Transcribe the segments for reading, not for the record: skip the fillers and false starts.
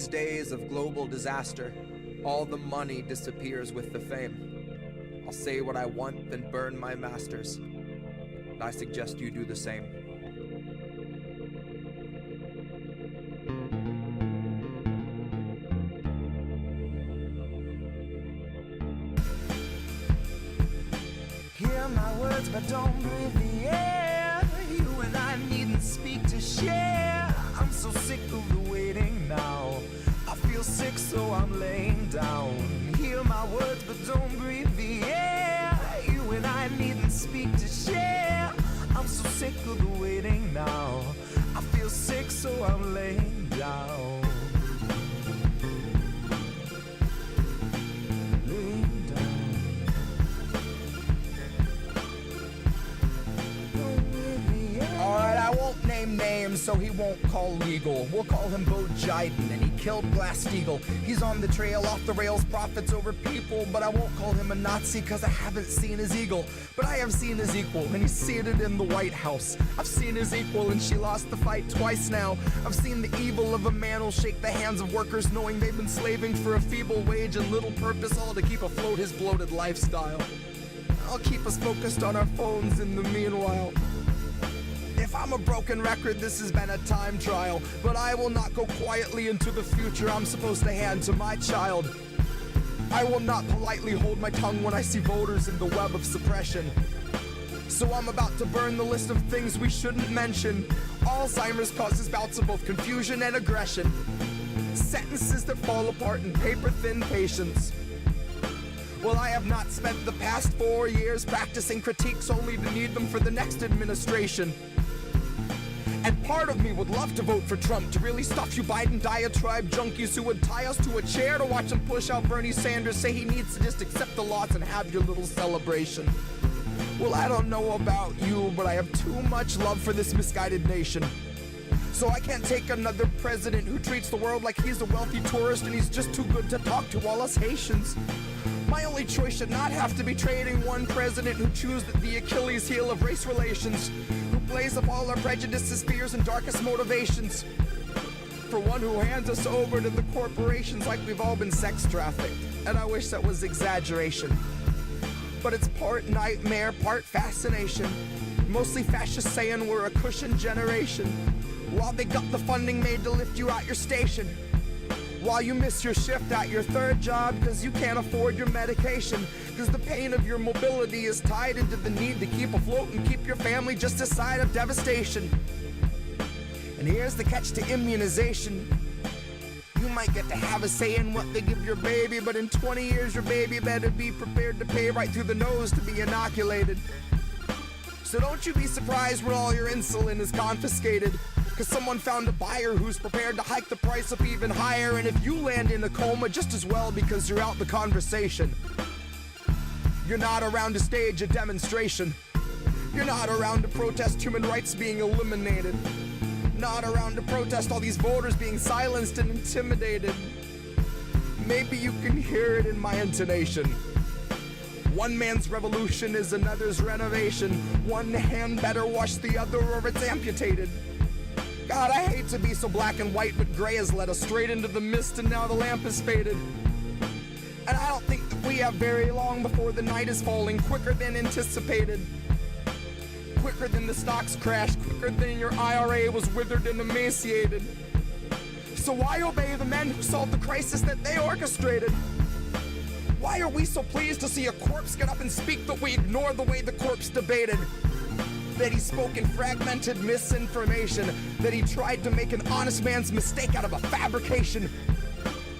these days of global disaster, all the money disappears with the fame. I'll say what I want, then burn my masters. And I suggest you do the same. Hear my words, but don't breathe the air. You and I needn't speak to share. I'm so sick of the waiting now. I feel sick, so I'm laying down. Hear my words, but don't breathe the air. You and I needn't speak to share. I'm so sick of the waiting now. I feel sick, so I'm laying down. Laying down. Alright, I won't name names, so he won't call legal. We'll call him Bo Jiden, and he killed Glass-Steagall. He's on the trail, off the rails, profits over people. But I won't call him a Nazi, cause I haven't seen his eagle. But I have seen his equal, and he's seated in the White House. I've seen his equal, and she lost the fight twice now. I've seen the evil of a man who'll shake the hands of workers, knowing they've been slaving for a feeble wage and little purpose, all to keep afloat his bloated lifestyle. I'll keep us focused on our phones in the meanwhile. If I'm a broken record, this has been a time trial. But I will not go quietly into the future I'm supposed to hand to my child. I will not politely hold my tongue when I see voters in the web of suppression. So I'm about to burn the list of things we shouldn't mention. Alzheimer's causes bouts of both confusion and aggression. Sentences that fall apart in paper-thin patience. Well, I have not spent the past 4 years practicing critiques only to need them for the next administration. And part of me would love to vote for Trump to really stuff you Biden diatribe junkies who would tie us to a chair to watch him push out Bernie Sanders, say he needs to just accept the loss and have your little celebration. Well, I don't know about you, but I have too much love for this misguided nation. So I can't take another president who treats the world like he's a wealthy tourist and he's just too good to talk to all us Haitians. My only choice should not have to be trading one president who chews the Achilles heel of race relations, who plays up all our prejudices, fears, and darkest motivations, for one who hands us over to the corporations like we've all been sex trafficked. And I wish that was exaggeration, but it's part nightmare, part fascination. Mostly fascists saying we're a cushion generation, while they got the funding made to lift you out your station. While you miss your shift at your third job cause you can't afford your medication, cause the pain of your mobility is tied into the need to keep afloat and keep your family just a side of devastation. And here's the catch to immunization. You might get to have a say in what they give your baby, but in 20 years your baby better be prepared to pay right through the nose to be inoculated. So don't you be surprised when all your insulin is confiscated, cause someone found a buyer who's prepared to hike the price up even higher. And if you land in a coma, just as well, because you're out the conversation. You're not around to stage a demonstration. You're not around to protest human rights being eliminated. Not around to protest all these voters being silenced and intimidated. Maybe you can hear it in my intonation. One man's revolution is another's renovation. One hand better wash the other or it's amputated. God, I hate to be so black and white, but gray has led us straight into the mist and now the lamp is faded. And I don't think that we have very long before the night is falling quicker than anticipated. Quicker than the stocks crashed, quicker than your IRA was withered and emaciated. So why obey the men who solved the crisis that they orchestrated? Why are we so pleased to see a corpse get up and speak that we ignore the way the corpse debated? That he spoke in fragmented misinformation, that he tried to make an honest man's mistake out of a fabrication,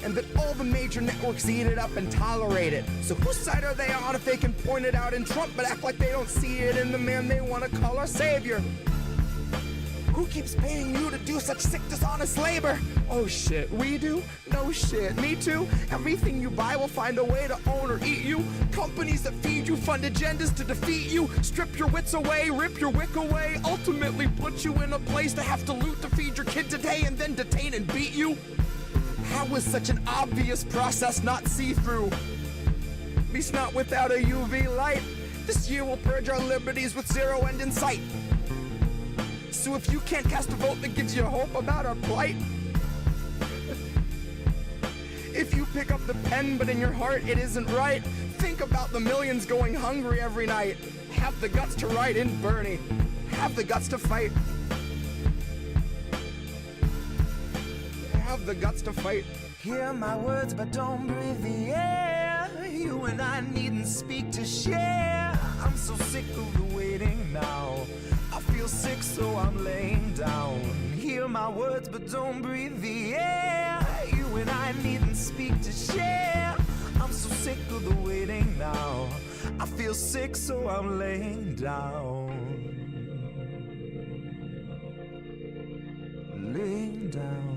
and that all the major networks eat it up and tolerate it. So whose side are they on if they can point it out in Trump but act like they don't see it in the man they want to call our savior? Who keeps paying you to do such sick, dishonest labor? Oh shit, we do? No shit, me too? Everything you buy will find a way to own or eat you. Companies that feed you fund agendas to defeat you. Strip your wits away, rip your wick away, ultimately put you in a place to have to loot to feed your kid today and then detain and beat you. How is such an obvious process not see-through? At least not without a UV light. This year we'll purge our liberties with zero end in sight. So if you can't cast a vote that gives you hope about our plight, pick up the pen, but in your heart it isn't right. Think about the millions going hungry every night. Have the guts to write in Bernie. Have the guts to fight. Have the guts to fight. Hear my words, but don't breathe the air. You and I needn't speak to share. I'm so sick of the waiting now. I feel sick, so I'm laying down. Hear my words, but don't breathe the air. You and I needn't speak to share. I'm so sick of the waiting now. I feel sick, so I'm laying down. Laying down.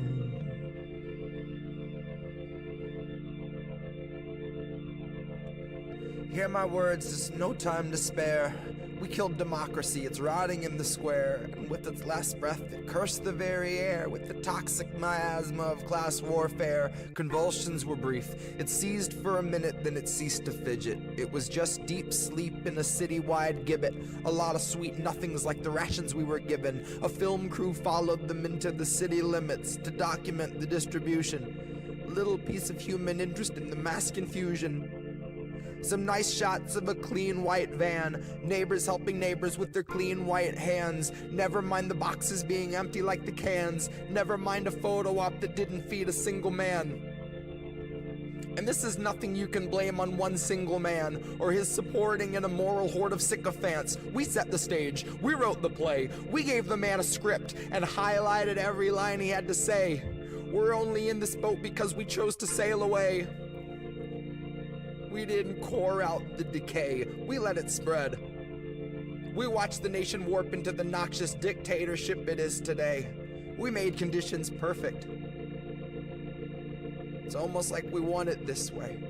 Hear my words, there's no time to spare. We killed democracy, it's rotting in the square. And with its last breath, it cursed the very air. With the toxic miasma of class warfare, convulsions were brief. It seized for a minute, then it ceased to fidget. It was just deep sleep in a city-wide gibbet. A lot of sweet nothings like the rations we were given. A film crew followed them into the city limits to document the distribution. A little piece of human interest in the mass confusion. Some nice shots of a clean white van, neighbors helping neighbors with their clean white hands. Never mind the boxes being empty like the cans. Never mind a photo op that didn't feed a single man. And this is nothing you can blame on one single man, or his supporting an immoral horde of sycophants. We set the stage, we wrote the play, we gave the man a script, and highlighted every line he had to say. We're only in this boat because we chose to sail away. We didn't core out the decay, we let it spread. We watched the nation warp into the noxious dictatorship it is today. We made conditions perfect. It's almost like we want it this way.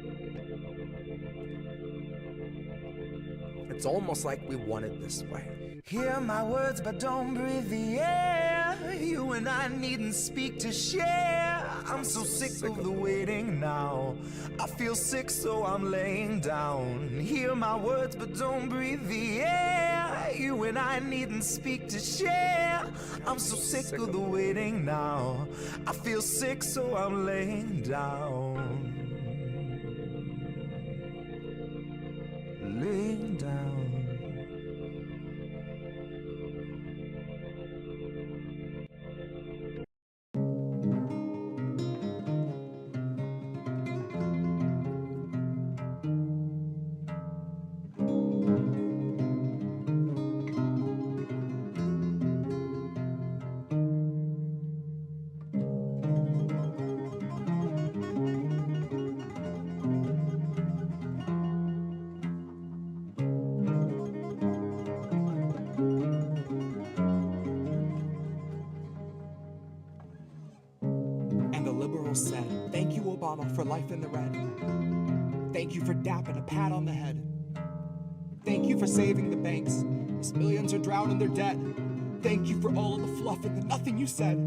It's almost like we want it this way. Hear my words, but don't breathe the air. You and I needn't speak to share. I'm so sick of the waiting now. I feel sick, so I'm laying down. Hear my words, but don't breathe the air. You and I needn't speak to share. I'm so sick of the waiting now. I feel sick, so I'm laying down. Laying down. Said, thank you, Obama, for life in the red. Thank you for DAP and a pat on the head. Thank you for saving the banks as millions are drowning their debt. Thank you for all of the fluff and the nothing you said.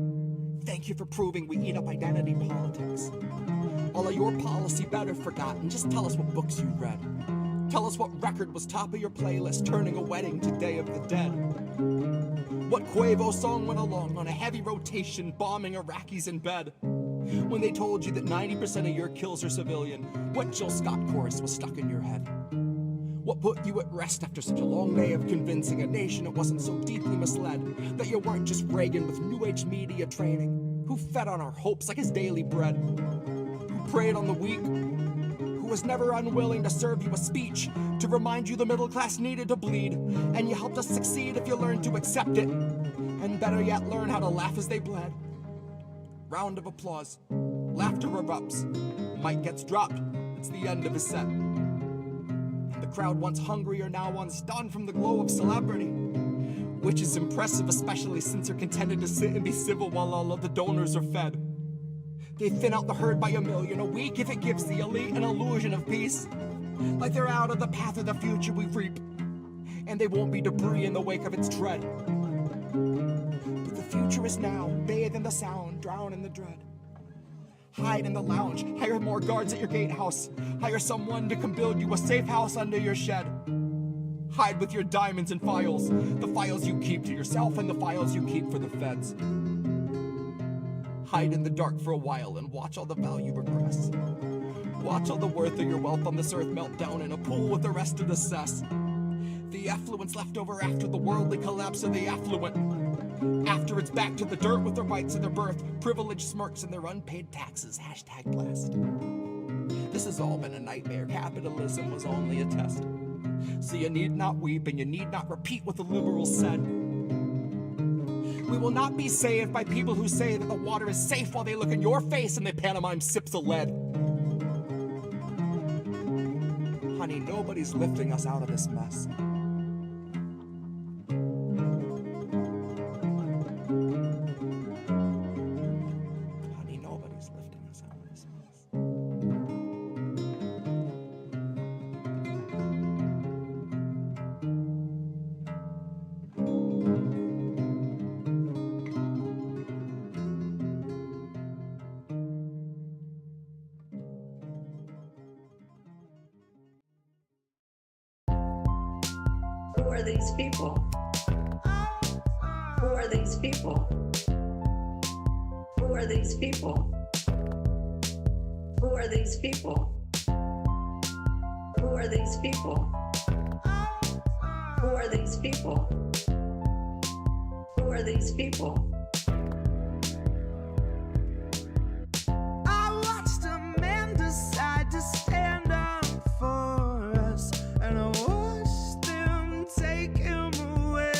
Thank you for proving we eat up identity politics. All of your policy better forgotten. Just tell us what books you read. Tell us what record was top of your playlist, turning a wedding to Day of the Dead. What Quavo song went along on a heavy rotation, bombing Iraqis in bed. When they told you that 90% of your kills are civilian, what Jill Scott chorus was stuck in your head? What put you at rest after such a long day of convincing a nation it wasn't so deeply misled, that you weren't just Reagan with new age media training, who fed on our hopes like his daily bread, who preyed on the weak, who was never unwilling to serve you a speech to remind you the middle class needed to bleed, and you helped us succeed if you learned to accept it, and better yet, learn how to laugh as they bled. Round of applause, laughter erupts, mic gets dropped, it's the end of his set. And the crowd once hungry are now on stunned from the glow of celebrity, which is impressive, especially since they're contented to sit and be civil while all of the donors are fed. They thin out the herd by 1 million a week if it gives the elite an illusion of peace, like they're out of the path of the future we reap, and they won't be debris in the wake of its tread. But the future is now, bathe in the sound, drown in the dread. Hide in the lounge, hire more guards at your gatehouse, hire someone to come build you a safe house under your shed. Hide with your diamonds and files, the files you keep to yourself and the files you keep for the feds. Hide in the dark for a while and watch all the value regress. Watch all the worth of your wealth on this earth melt down in a pool with the rest of the cess. The affluence left over after the worldly collapse of the affluent. After it's back to the dirt with their rights of their birth, privileged smirks and their unpaid taxes, #blessed. This has all been a nightmare, capitalism was only a test. So you need not weep and you need not repeat what the liberals said. We will not be saved by people who say that the water is safe while they look in your face and they pantomime sips of lead. Honey, nobody's lifting us out of this mess. Honey, nobody's lifting us out of this mess. Who are these people? Who are these people? Who are these people? Who are these people? Who are these people? Who are these people? Who are these people? I watched a man decide to stand up for us, and I watched them take him away.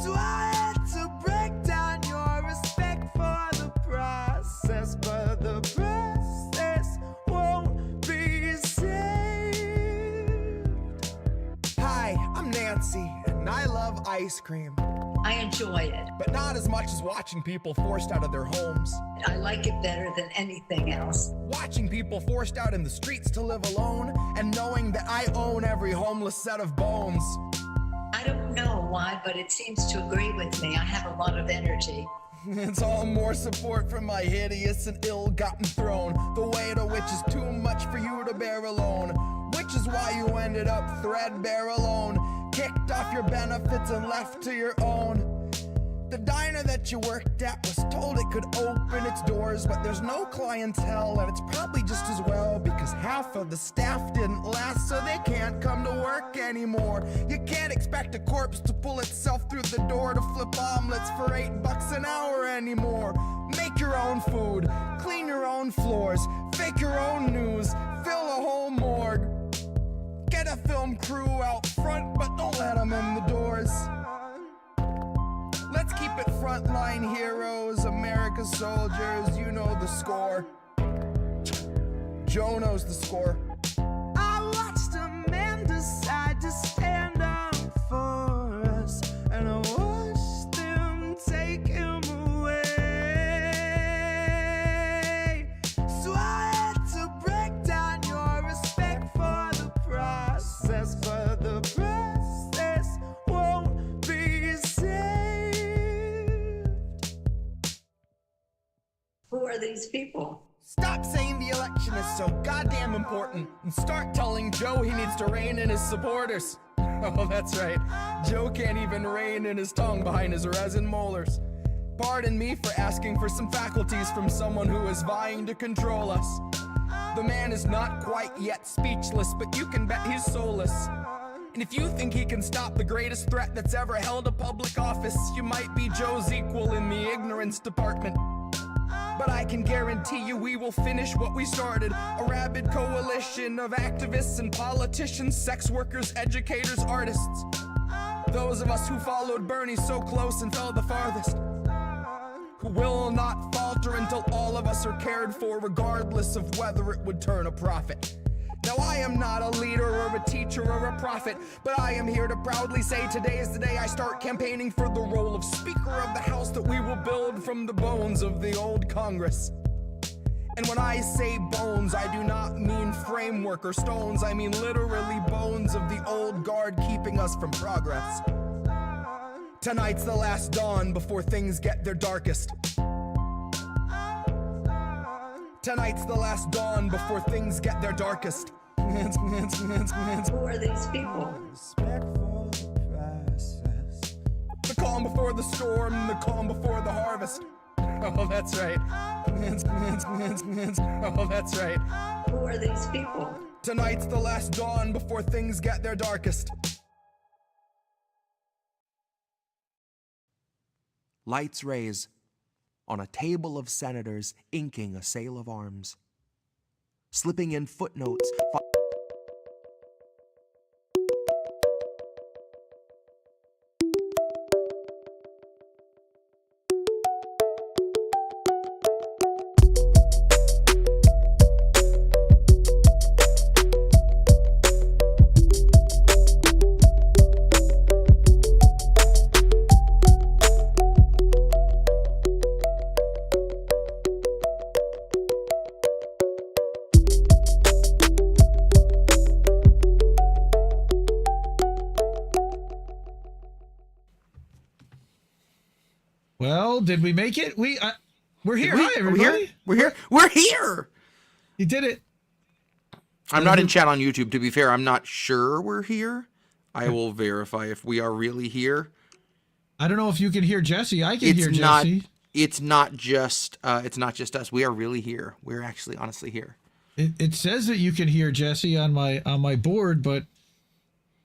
So I had to break down your respect for the process, but the process won't be saved. Hi, I'm Nancy, and I love ice cream. I enjoy it. But not as much as watching people forced out of their homes. I like it better than anything else. Watching people forced out in the streets to live alone, and knowing that I own every homeless set of bones. I don't know why, but it seems to agree with me. I have a lot of energy. It's all more support from my hideous and ill-gotten throne, the weight of which is too much for you to bear alone. Which is why you ended up threadbare alone, kicked off your benefits and left to your own. The diner that you worked at was told it could open its doors, but there's no clientele, and it's probably just as well, because half of the staff didn't last, so they can't come to work anymore. You can't expect a corpse to pull itself through the door to flip omelets for $8 an hour anymore. Make your own food, clean your own floors, fake your own news, fill a whole morgue. Get a film crew out front, but don't let them in the doors. Let's keep it frontline heroes, America's soldiers, you know the score. Joe knows the score. I watched a man decide to stand up for us, and I watched them take him away. So I had to break down your respect for the process, but the process won't be saved. Who are these people? Stop saying the election is so goddamn important and start telling Joe he needs to rein in his supporters. Oh, that's right. Joe can't even rein in his tongue behind his resin molars. Pardon me for asking for some faculties from someone who is vying to control us. The man is not quite yet speechless, but you can bet he's soulless. And if you think he can stop the greatest threat that's ever held a public office, you might be Joe's equal in the ignorance department. But I can guarantee you we will finish what we started. A rabid coalition of activists and politicians, sex workers, educators, artists. Those of us who followed Bernie so close and fell the farthest. Who will not falter until all of us are cared for, regardless of whether it would turn a profit. Now I am not a leader or a teacher or a prophet, but I am here to proudly say today is the day I start campaigning for the role of Speaker of the House that we will build from the bones of the old Congress. And when I say bones, I do not mean framework or stones, I mean literally bones of the old guard keeping us from progress. Tonight's the last dawn before things get their darkest. Tonight's the last dawn before things get their darkest. Who are these people? The call calm before the storm, the calm before the harvest. Oh, that's right. Oh, that's right. Who are these people? Tonight's the last dawn before things get their darkest. Light's rays on a table of senators inking a sale of arms, slipping in footnotes. Well, did we make it? We're here. Hi, everybody. We're here. You did it. I'm not in chat on YouTube, to be fair. I'm not sure we're here. I will verify if we are really here. I don't know if you can hear Jesse. I can hear Jesse. It's not just us. We are really here. We're actually honestly here. It says that you can hear Jesse on my board, but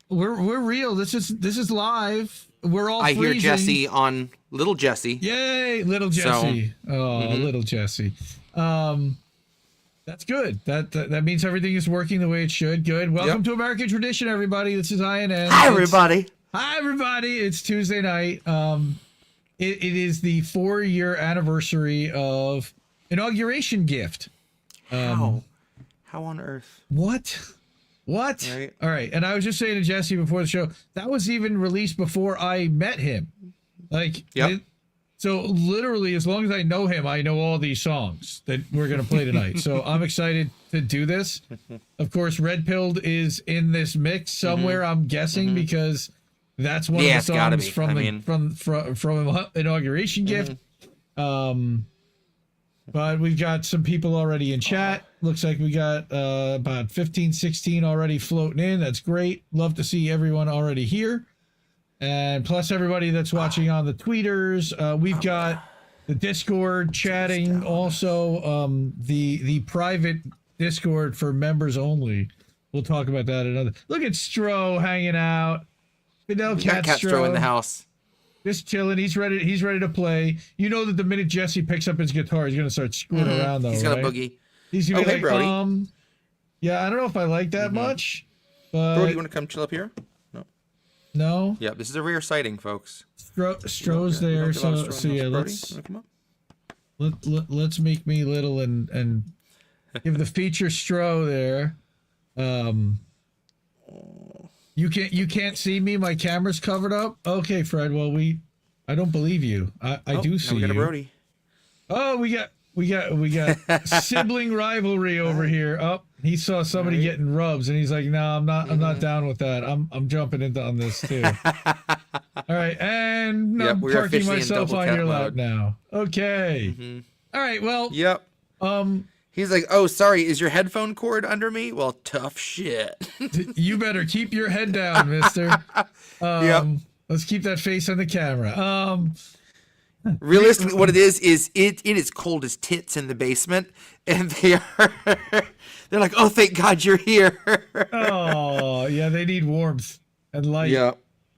we're real. This is live. We're all freezing. I hear Jesse on little Jesse. Yay, little Jesse. Little Jesse. That's good. That means everything is working the way it should. Good. Welcome to American Tradition, everybody. This is INN. Hi, everybody. Hi, everybody. It's Tuesday night. It is the 4-year anniversary of Inauguration Gift. How on earth? What? Right. All right. And I was just saying to Jesse before the show, that was even released before I met him. Like, so literally, as long as I know him, I know all these songs that we're going to play tonight. So I'm excited to do this. Of course, Red Pilled is in this mix somewhere, I'm guessing, because that's one of the songs from Inauguration Gift. But we've got some people already in chat. Looks like we got about 15, 16 already floating in. That's great. Love to see everyone already here. And plus everybody that's watching on the tweeters. We've got the Discord chatting. Also, the private Discord for members only. We'll talk about that another. Look at Stro hanging out. Fidel Cat Stro in the house. Just chilling. He's ready to play. You know that the minute Jesse picks up his guitar, he's gonna start screwing around though. He's gonna boogie. He's gonna be like, Brody. Yeah, I don't know if I like that much. But Brody, you want to come chill up here? No. Yeah, this is a rare sighting, folks. Stro's there, so yeah. Let's make me little and give the feature Stro there. You can't see me. My camera's covered up. Okay, Fred. Well, I don't believe you. I do see we got you. A Brody. Oh, we got sibling rivalry over here. Oh, he saw somebody getting rubs, and he's like, "No, I'm not down with that. I'm jumping into on this too." All right, and I'm parking myself on your lap now. Okay. All right. Well. Yep. He's like, "Oh, sorry, is your headphone cord under me?" Well, tough shit. You better keep your head down, mister. Let's keep that face on the camera. Realistically, what it is it is cold as tits in the basement, and they're like, "Oh, thank God you're here." Oh, yeah, they need warmth and light. Yeah.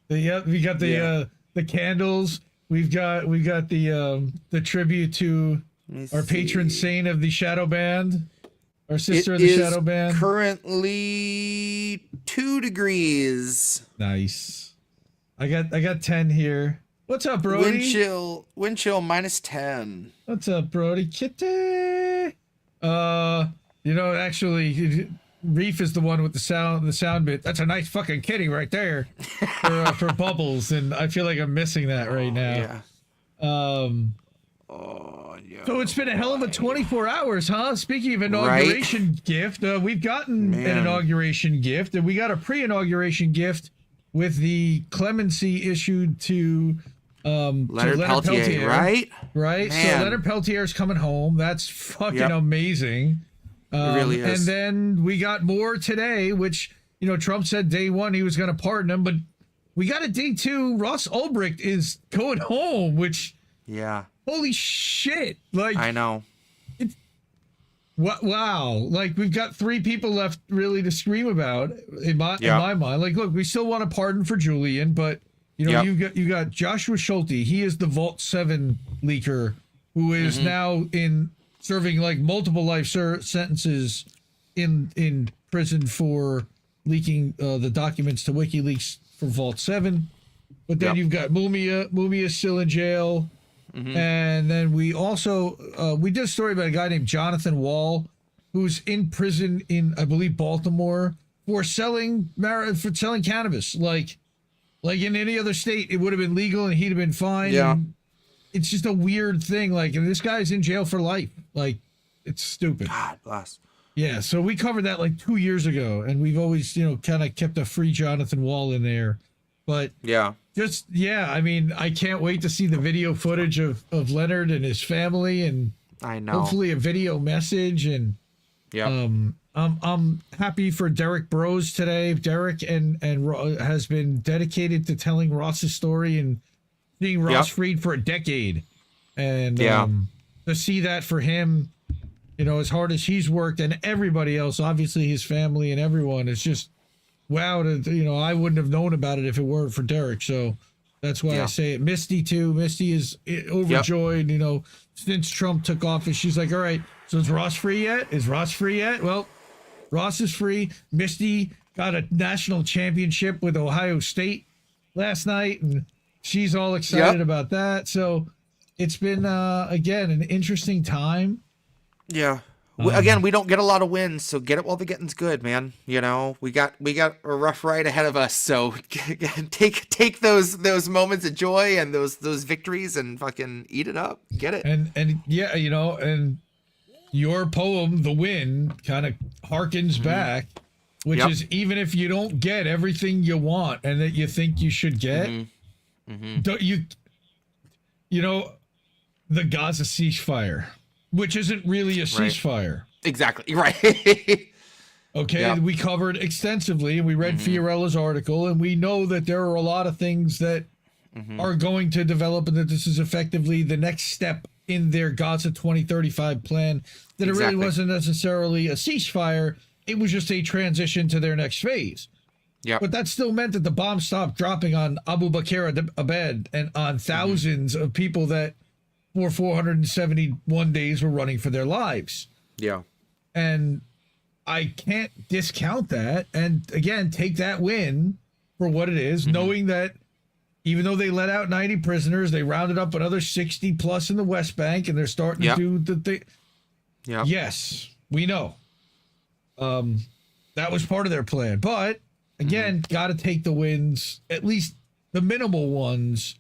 We got the candles. We've got the tribute to our patron saint of the Shadow Band, our sister of the Shadow Band. Currently 2 degrees. Nice. I got 10 here. What's up, Brody? Wind chill -10. What's up, Brody? Kitty. Actually, Reef is the one with the sound bit. That's a nice fucking kitty right there for Bubbles, and I feel like I'm missing that right now. Yeah. So it's been a hell of a 24 hours, huh? Speaking of inauguration gift, we've gotten an inauguration gift, and we got a pre-inauguration gift with the clemency issued to Leonard Peltier, right? Man. So Leonard Peltier's coming home. That's fucking amazing. It really is. And then we got more today, which Trump said day one he was going to pardon him, but we got a day 2. Ross Ulbricht is going home, which, Yeah. holy shit. Like, I know. wow. Like, we've got 3 people left really to scream about in my mind. Like, look, we still want a pardon for Julian, but you know, you got Joshua Schulte. He is the Vault 7 leaker who is now serving like multiple life sentences in prison for leaking the documents to WikiLeaks for Vault 7. But then you've got Mumia. Mumia's still in jail. And then we also we did a story about a guy named Jonathan Wall, who's in prison in, I believe, Baltimore for selling cannabis. Like in any other state, it would have been legal and he'd have been fine. Yeah. And it's just a weird thing. Like, and this guy's in jail for life. Like, it's stupid. God bless. Yeah. So we covered that like 2 years ago, and we've always, you know, kind of kept a free Jonathan Wall in there. But I mean, I can't wait to see the video footage of Leonard and his family, and I know. hopefully a video message. And I'm happy for Derek Bros today. Derek and has been dedicated to telling Ross's story and seeing Ross freed for a decade. And to see that for him, you know, as hard as he's worked, and everybody else, obviously his family and everyone, is just wow. You know, I wouldn't have known about it if it weren't for Derek. So that's why I say it. Misty too. Misty is overjoyed. You know, since Trump took office, she's like, all right, so is Ross free yet? Is Ross free yet? Well, Ross is free. Misty got a national championship with Ohio State last night, and she's all excited about that. So it's been, again, an interesting time. Yeah. Again, we don't get a lot of wins, so get it while the getting's good, man. You know, we got a rough ride ahead of us, so take those moments of joy and those victories and fucking eat it up. Get it. And yeah, you know, and your poem, The Win, kind of harkens back, which is, even if you don't get everything you want and that you think you should get, don't you know, the Gaza ceasefire, which isn't really a ceasefire. Exactly. Right. Okay. We covered extensively, and we read Fiorella's article, and we know that there are a lot of things that are going to develop, and that this is effectively the next step in their Gaza 2035 plan, that it really wasn't necessarily a ceasefire. It was just a transition to their next phase. Yeah. But that still meant that the bombs stopped dropping on Abu Bakr Abed and on thousands of people that for 471 days were running for their lives. Yeah. And I can't discount that. And again, take that win for what it is, knowing that even though they let out 90 prisoners, they rounded up another 60 plus in the West Bank, and they're starting to do the thing. Yeah. Yes, we know. That was part of their plan. But again, got to take the wins, at least the minimal ones,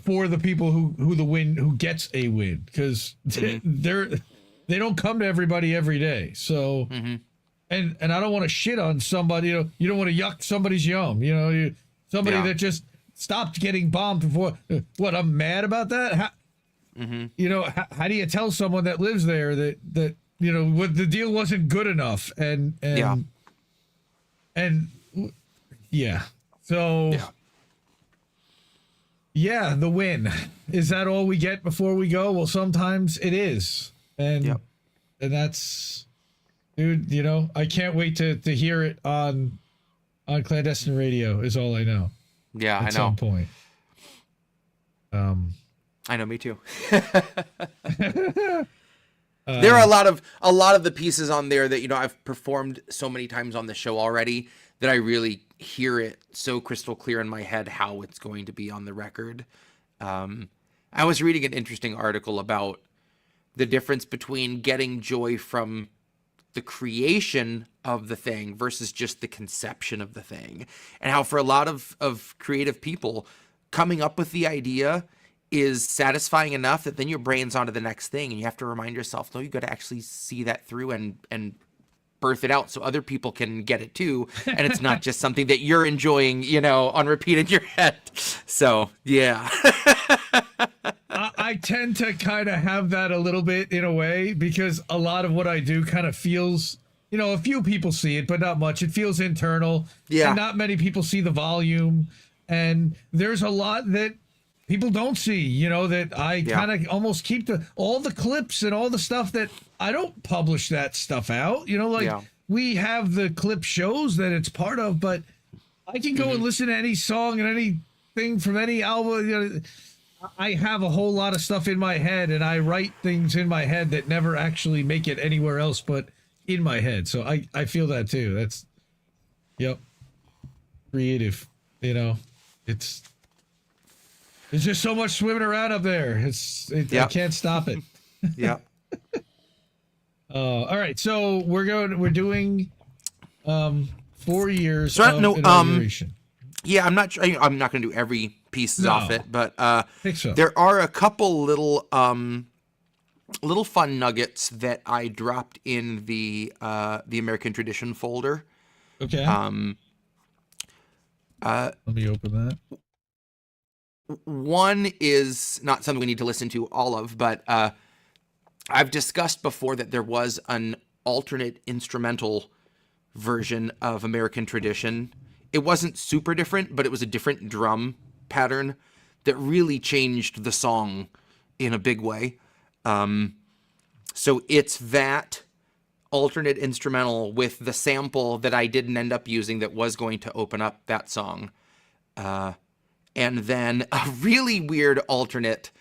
for the people who gets a win, because they don't come to everybody every day. So, and I don't want to shit on somebody. You don't want to yuck somebody's yum. Somebody that just stopped getting bombed before. What, I'm mad about that? How do you tell someone that lives there that what the deal wasn't good enough? Yeah, the win. Is that all we get before we go? Well, sometimes it is. And that's, dude, I can't wait to hear it on clandestine radio is all I know. Yeah, I know. At some point. I know, me too. There are a lot of the pieces on there that, I've performed so many times on the show already that I really hear it so crystal clear in my head how it's going to be on the record. I was reading an interesting article about the difference between getting joy from the creation of the thing versus just the conception of the thing, and how for a lot of creative people, coming up with the idea is satisfying enough that then your brain's on to the next thing, and you have to remind yourself, no, you got to actually see that through and birth it out so other people can get it too, and it's not just something that you're enjoying, on repeat in your head. So yeah. I tend to kind of have that a little bit in a way, because a lot of what I do kind of feels you know, a few people see it, but not much. It feels internal. Yeah. And not many people see the volume. And there's a lot that people don't see, you know, that I kind of almost keep all the clips and all the stuff that I don't publish that stuff out, you know, like we have the clip shows that it's part of, but I can go and listen to any song and anything from any album. You know, I have a whole lot of stuff in my head, and I write things in my head that never actually make it anywhere else but in my head. So I feel that too. That's, creative, you know, it's just so much swimming around up there. I can't stop it. Yeah. All right. So we're doing 4 years So of inauguration. Yeah, I'm not going to do every piece off it, but think so. There are a couple little fun nuggets that I dropped in the American Tradition folder. Okay. Let me open that. One is not something we need to listen to all of, but I've discussed before that there was an alternate instrumental version of American Tradition. It wasn't super different, but it was a different drum pattern that really changed the song in a big way. So it's that alternate instrumental with the sample that I didn't end up using that was going to open up that song. And then a really weird alternate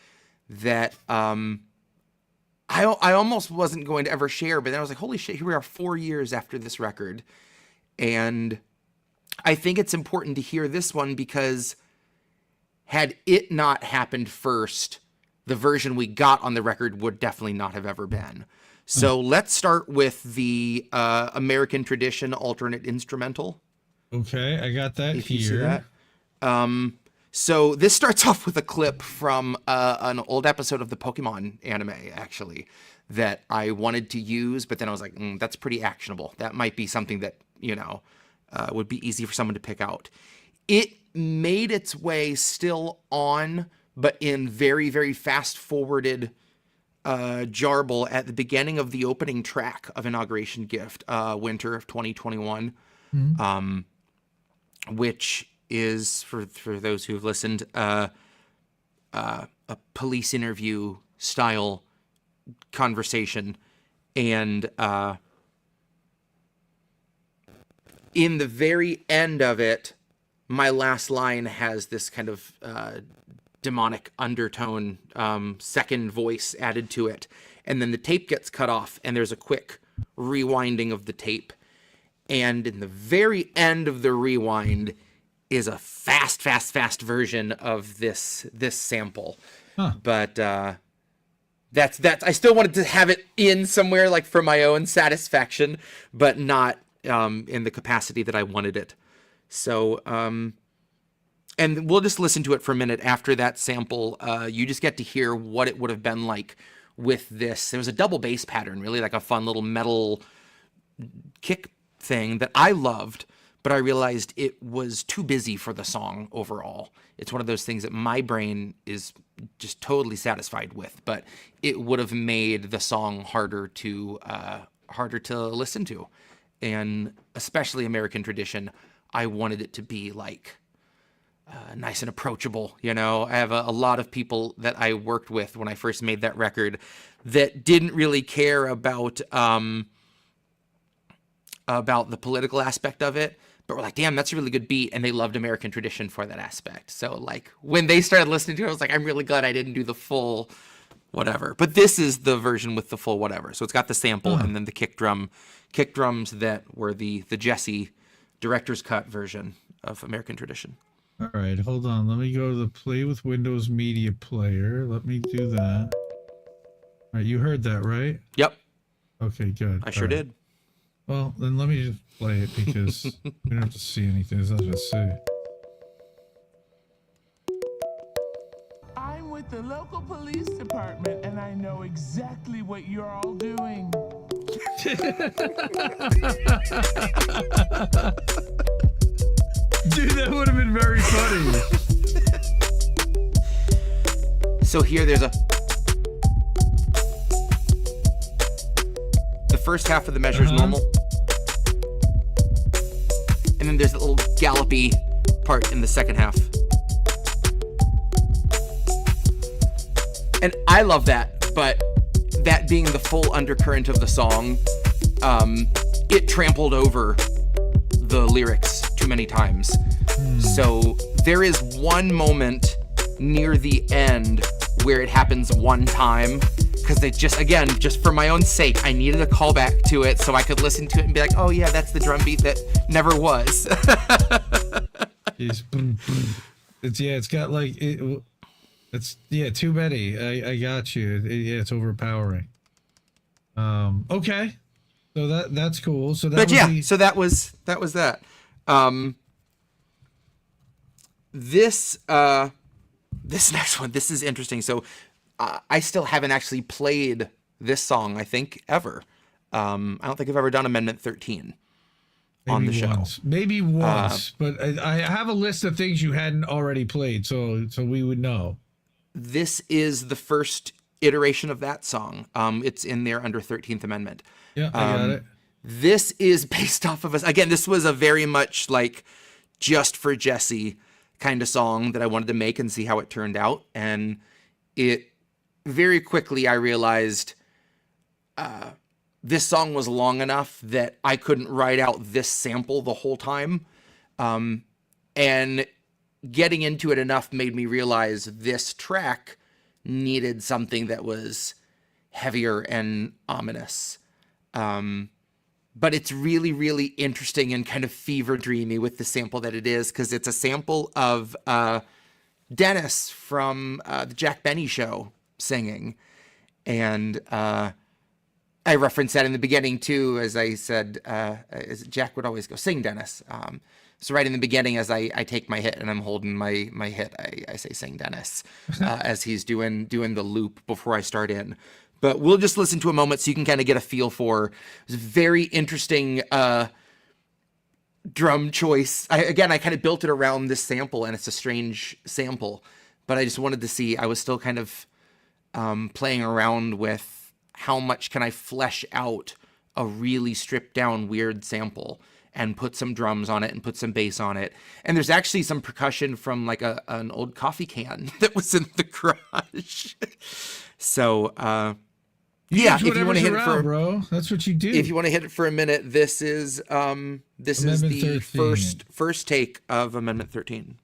that I almost wasn't going to ever share, but then I was like, holy shit, here we are 4 years after this record. And I think it's important to hear this one because had it not happened first, the version we got on the record would definitely not have ever been. So let's start with the American Tradition alternate instrumental. Okay, I got that If here. you see that. So this starts off with a clip from an old episode of the Pokemon anime, actually, that I wanted to use, but then I was like, that's pretty actionable. That might be something that, would be easy for someone to pick out. It made its way still on, but in very, very fast-forwarded jarble at the beginning of the opening track of Inauguration Gift, winter of 2021, which is, for those who've listened, a police interview style conversation. And in the very end of it, my last line has this kind of demonic undertone, second voice added to it. And then the tape gets cut off and there's a quick rewinding of the tape. And in the very end of the rewind is a fast version of this sample. But that's I still wanted to have it in somewhere, like for my own satisfaction, but not in the capacity that I wanted it. So and we'll just listen to it for a minute after that sample. You just get to hear what it would have been like with this. There was a double bass pattern, really like a fun little metal kick thing that I loved, but I realized it was too busy for the song overall. It's one of those things that my brain is just totally satisfied with, but it would have made the song harder to listen to. And especially American Tradition, I wanted it to be like nice and approachable. I have a lot of people that I worked with when I first made that record that didn't really care about the political aspect of it, but were like, damn, that's a really good beat. And they loved American Tradition for that aspect. So like when they started listening to it, I was like, I'm really glad I didn't do the full whatever. But this is the version with the full whatever. So it's got the sample and then the kick drums that were the Jesse director's cut version of American Tradition. All right, hold on. Let me go to the Play with Windows Media Player. Let me do that. All right, you heard that, right? Yep. Okay, good. I sure did. Well, then let me just play it because we don't have to see anything. There's nothing to see. I'm with the local police department and I know exactly what you're all doing. Dude, that would have been very funny. So here there's the first half of the measure is normal. And then there's a little gallopy part in the second half. And I love that, but that being the full undercurrent of the song, it trampled over the lyrics too many times. So there is one moment near the end where it happens one time, because they just for my own sake, I needed a callback to it so I could listen to it and be like, oh yeah, that's the drum beat that never was. It's got like it's too many. I got you. It's overpowering. Okay, so that's cool. So that so that was that. This next one, this is interesting. So I still haven't actually played this song, I think, ever. I don't think I've ever done Amendment 13 on the show. Maybe once, but I have a list of things you hadn't already played, so we would know. This is the first iteration of that song. It's in there under 13th Amendment. Yeah, I got it. This is based off of us. Again, this was a very much like just for Jesse kind of song that I wanted to make and see how it turned out. And it very quickly, I realized this song was long enough that I couldn't write out this sample the whole time. And getting into it enough made me realize this track needed something that was heavier and ominous. But it's really, really interesting and kind of fever dreamy with the sample that it is, because it's a sample of Dennis from the Jack Benny Show singing. And I referenced that in the beginning too, as I said, as Jack would always go, sing Dennis. So right in the beginning, as I take my hit and I'm holding my hit, I say sing Dennis as he's doing the loop before I start in. But we'll just listen to a moment so you can kind of get a feel for this very interesting drum choice. I kind of built it around this sample, and it's a strange sample, but I just wanted to see, I was still kind of playing around with how much can I flesh out a really stripped down weird sample and put some drums on it and put some bass on it. And there's actually some percussion from like an old coffee can that was in the garage. So, if you want to hit it for, bro, that's what you do. If you want to hit it for a minute, this is the 13. first take of Amendment 13.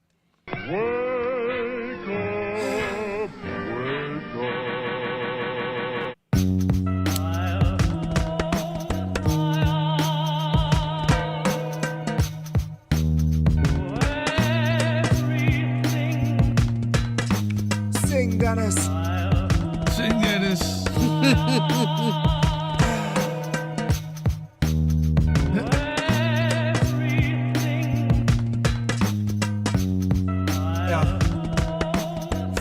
Sing, Dennis. Sing, Dennis.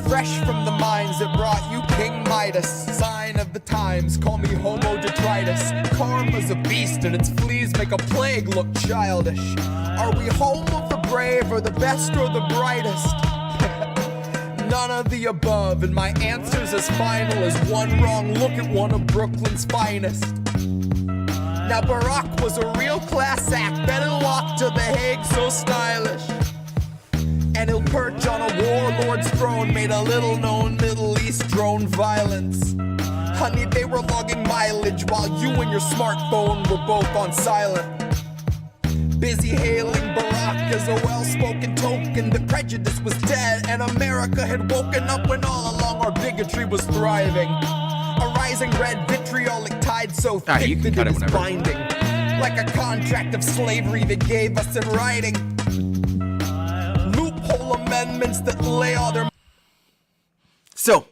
Fresh from the mines that brought you King Midas, sign of the times, call me Homo detritus. Karma's a beast and its fleas make a plague look childish. Are we home of the brave or the best or the brightest? None of the above, and my answer's as final as one wrong look at one of Brooklyn's finest. Now Barack was a real class act, bed and walk to The Hague so stylish. And he'll perch on a warlord's throne, made a little known Middle East drone violence. Honey, they were logging mileage while you and your smartphone were both on silent. Busy hailing Barack as a well-spoken token that prejudice was dead and America had woken up when all along our bigotry was thriving. A rising red vitriolic tide so thick that it is binding, like a contract of slavery they gave us in writing. Loophole amendments that lay all their... So,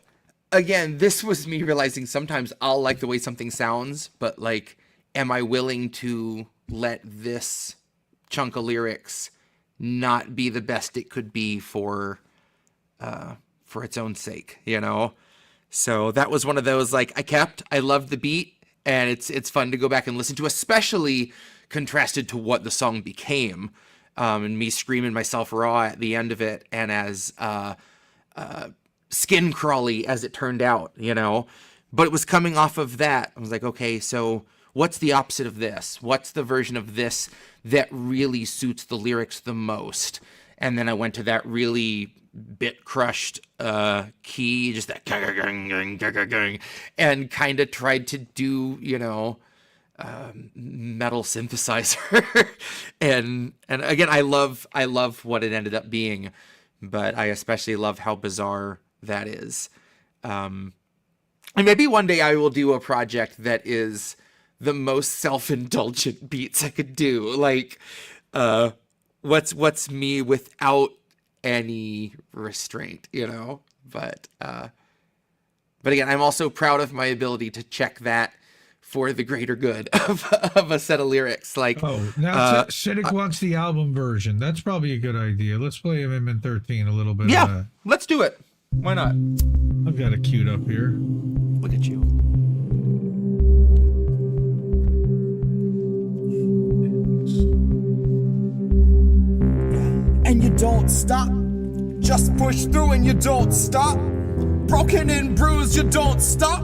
again, this was me realizing sometimes I'll like the way something sounds, but like, am I willing to let this chunk of lyrics not be the best it could be for its own sake, you know? So that was one of those, like, I loved the beat, and it's fun to go back and listen to, especially contrasted to what the song became, and me screaming myself raw at the end of it, and as skin crawly as it turned out, you know? But it was coming off of that. I was like, okay, so what's the opposite of this? What's the version of this that really suits the lyrics the most? And then I went to that really bit crushed key, just that and kind of tried to do, metal synthesizer. and again, I love what it ended up being, but I especially love how bizarre that is. And maybe one day I will do a project that is the most self-indulgent beats I could do. Like, what's me without any restraint, But again, I'm also proud of my ability to check that for the greater good of a set of lyrics. Like, now Cynic wants the album version. That's probably a good idea. Let's play Amendment 13 a little bit. Yeah, let's do it. Why not? I've got it queued up here. Look at you. And you don't stop. Just push through and you don't stop. Broken and bruised, you don't stop.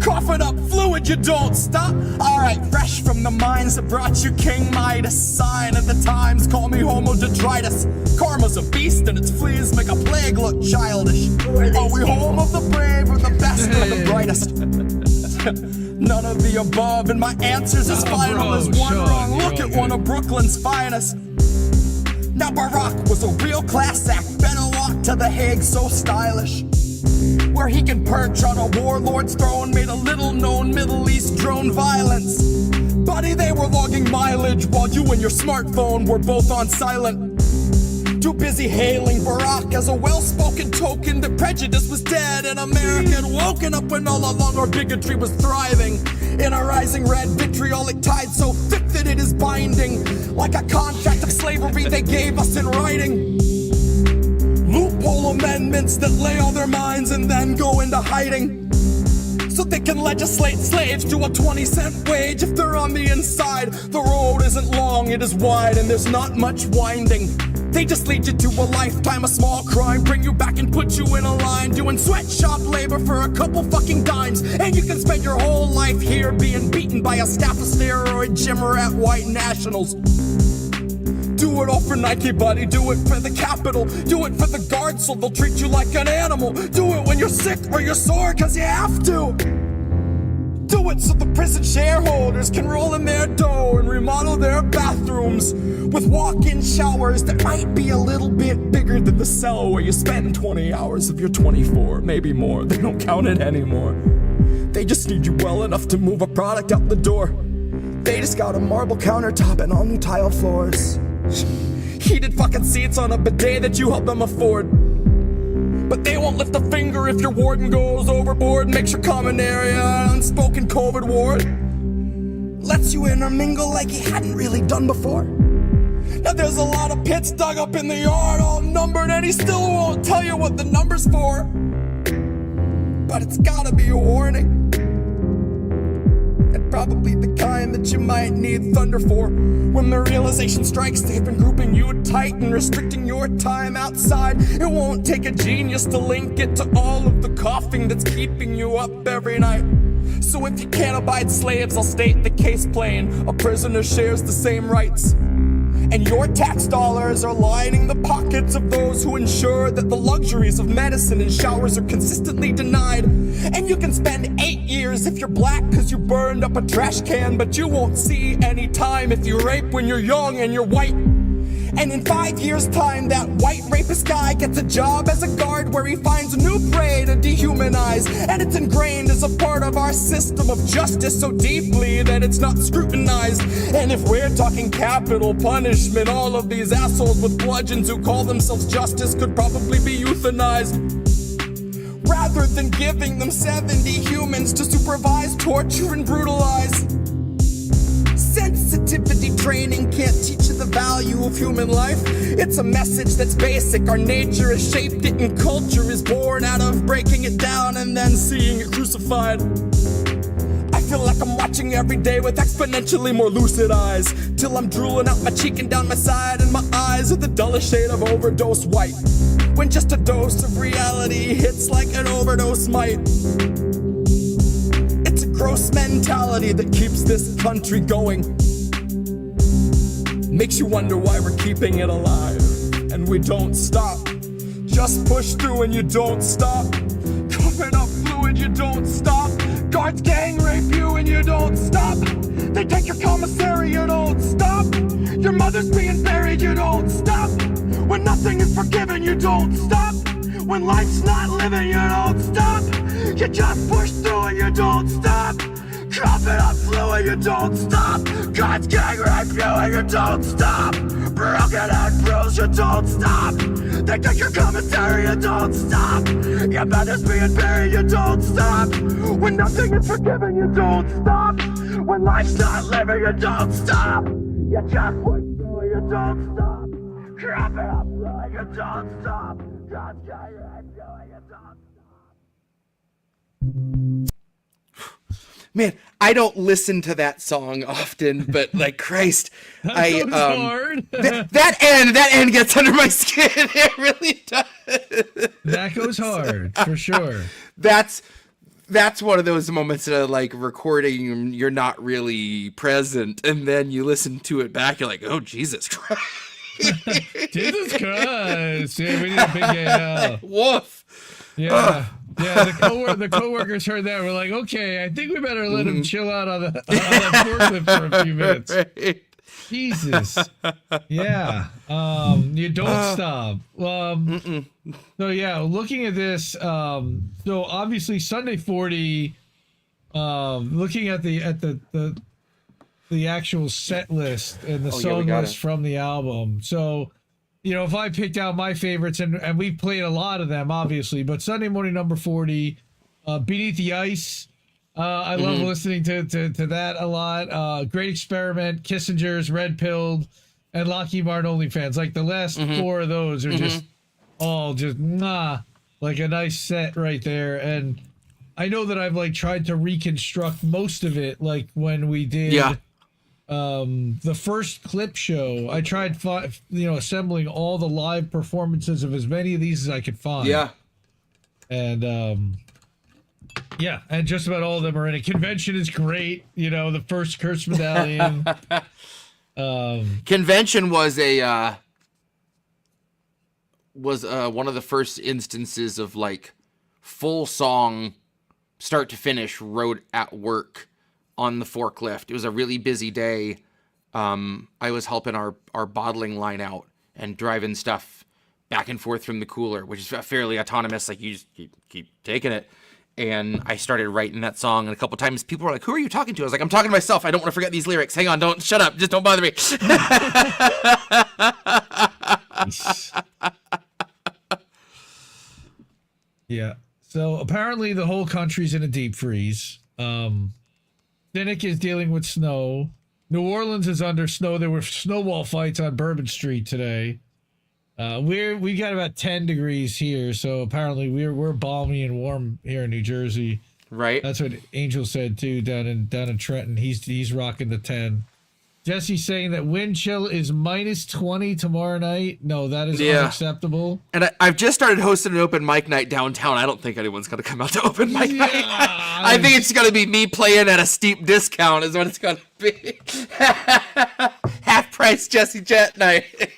Coughing up fluid, you don't stop. Alright, fresh from the mines that brought you King Midas. Sign of the times, call me Homo detritus. Karma's a beast and its fleas make a plague look childish. Are we home of the brave or the best or the brightest? None of the above, and my answer's as final as one Sean, wrong. Look at good. one of Brooklyn's finest. Now Barack was a real class act. Better walk to The Hague, so stylish, where he can perch on a warlord's throne. Made a little known Middle East drone violence. Buddy, they were logging mileage while you and your smartphone were both on silent. Too busy hailing Barack as a well-spoken token that prejudice was dead and America had woken up when all along our bigotry was thriving. In a rising red vitriolic tide so thick that it is binding, like a contract of slavery they gave us in writing. Loophole amendments that lay on their minds and then go into hiding, so they can legislate slaves to a 20-cent wage if they're on the inside. The road isn't long, it is wide, and there's not much winding. They just lead you to a lifetime of small crime, bring you back and put you in a line, doing sweatshop labor for a couple fucking dimes. And you can spend your whole life here being beaten by a staff of steroid gym rat white nationals. Do it all for Nike, buddy, do it for the capital. Do it for the guards so they'll treat you like an animal. Do it when you're sick or you're sore, cause you have to. Do it so the prison shareholders can roll in their dough and remodel their bathrooms with walk-in showers that might be a little bit bigger than the cell where you spend 20 hours of your 24, maybe more. They don't count it anymore. They just need you well enough to move a product out the door. They just got a marble countertop and all new tile floors. Heated fucking seats on a bidet that you help them afford. But they won't lift a finger if your warden goes overboard. Makes your common area an unspoken COVID ward. Lets you intermingle like you hadn't really done before. Now there's a lot of pits dug up in the yard, all numbered, and he still won't tell you what the number's for. But it's gotta be a warning, and probably the kind that you might need thunder for. When the realization strikes, they've been grouping you tight and restricting your time outside. It won't take a genius to link it to all of the coughing that's keeping you up every night. So if you can't abide slaves, I'll state the case plain. A prisoner shares the same rights, and your tax dollars are lining the pockets of those who ensure that the luxuries of medicine and showers are consistently denied. And you can spend 8 years if you're black cause you burned up a trash can, but you won't see any time if you rape when you're young and you're white. And in 5 years' time, that white rapist guy gets a job as a guard where he finds a new prey to dehumanize. And it's ingrained as a part of our system of justice so deeply that it's not scrutinized. And if we're talking capital punishment, all of these assholes with bludgeons who call themselves justice could probably be euthanized, rather than giving them 70 humans to supervise, torture, and brutalize. Sensitivity training can't teach you the value of human life. It's a message that's basic. Our nature has shaped it, and culture is born out of breaking it down and then seeing it crucified. I feel like I'm watching every day with exponentially more lucid eyes, till I'm drooling out my cheek and down my side, and my eyes are the dullest shade of overdose white, when just a dose of reality hits like an overdose might. It's a Gross mentality that keeps this country going. Makes you wonder why we're keeping it alive. And we don't stop. Just push through and you don't stop. Coughing up fluid, you don't stop. Guards gang rape you and you don't stop. They take your commissary, you don't stop. Your mother's being buried, you don't stop. When nothing is forgiven, you don't stop. When life's not living, you don't stop. You just push through and you don't stop. Coughing up fluid, you don't stop. God's gang rape you and you don't stop. Broken and bruised, you don't stop. They take your commissary, you don't stop. Your mother's being buried, you don't stop. When nothing is forgiven, you don't stop. When life's not living, you don't stop. You just push through, you don't stop. Coughing up fluid, you don't stop. God's gang rape you and you don't stop. Man, I don't listen to that song often, but like Christ, That goes hard. that end gets under my skin. It really does. That goes hard for sure. That's one of those moments that like recording, you're not really present, and then you listen to it back, you're like, oh Jesus Christ. Jesus Christ. Yeah, we need a big AL. Woof. Yeah. Yeah, the coworkers heard that. We're like, okay, I think we better let him chill out on that forklift for a few minutes. Right. Jesus. Yeah. You don't stop. So yeah, looking at this, so obviously Sunday 40, looking at the actual set list and the song list from the album. So, you know, if I picked out my favorites, and we played a lot of them, obviously, but Sunday Morning number 40, Beneath the Ice, I love listening to that a lot. Great Experiment, Kissinger's, Red Pilled, and Lockheed Martin OnlyFans. Like the last four of those are just all just like a nice set right there. And I know that I've like tried to reconstruct most of it, like when we did the first clip show. I tried assembling all the live performances of as many of these as I could find. And and just about all of them are in it. Convention is great, you know, the first Curse Medallion. Convention was one of the first instances of like full song start to finish wrote at work on the forklift. It was a really busy day. I was helping our bottling line out and driving stuff back and forth from the cooler, which is fairly autonomous. Like you just keep taking it. And I started writing that song, and a couple times people were like, who are you talking to? I was like, I'm talking to myself. I don't want to forget these lyrics. Hang on, don't shut up. Just don't bother me. Yeah. So apparently the whole country's in a deep freeze. Cynic is dealing with snow. New Orleans is under snow. There were snowball fights on Bourbon Street today. We got about 10 degrees here, so apparently we're balmy and warm here in New Jersey. Right. That's what Angel said too down in Trenton. He's rocking the 10. Jesse's saying that wind chill is -20 tomorrow night. No, that is unacceptable. And I've just started hosting an open mic night downtown. I don't think anyone's going to come out to open mic night. I think it's going to be me playing at a steep discount is what it's going to be. Half price Jesse Jett night.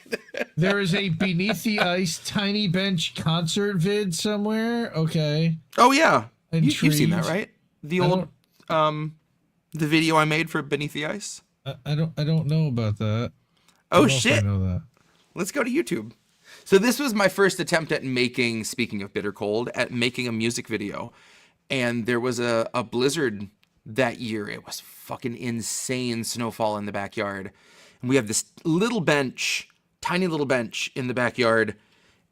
There is a Beneath the Ice Tiny Bench concert vid somewhere. Okay. Oh, yeah. You've seen that, right? The old, the video I made for Beneath the Ice? I don't know about that. Oh shit! I know that. Let's go to YouTube. So this was my first attempt at making, speaking of bitter cold, at making a music video, and there was a blizzard that year. It was fucking insane snowfall in the backyard, and we have this little bench, tiny little bench in the backyard,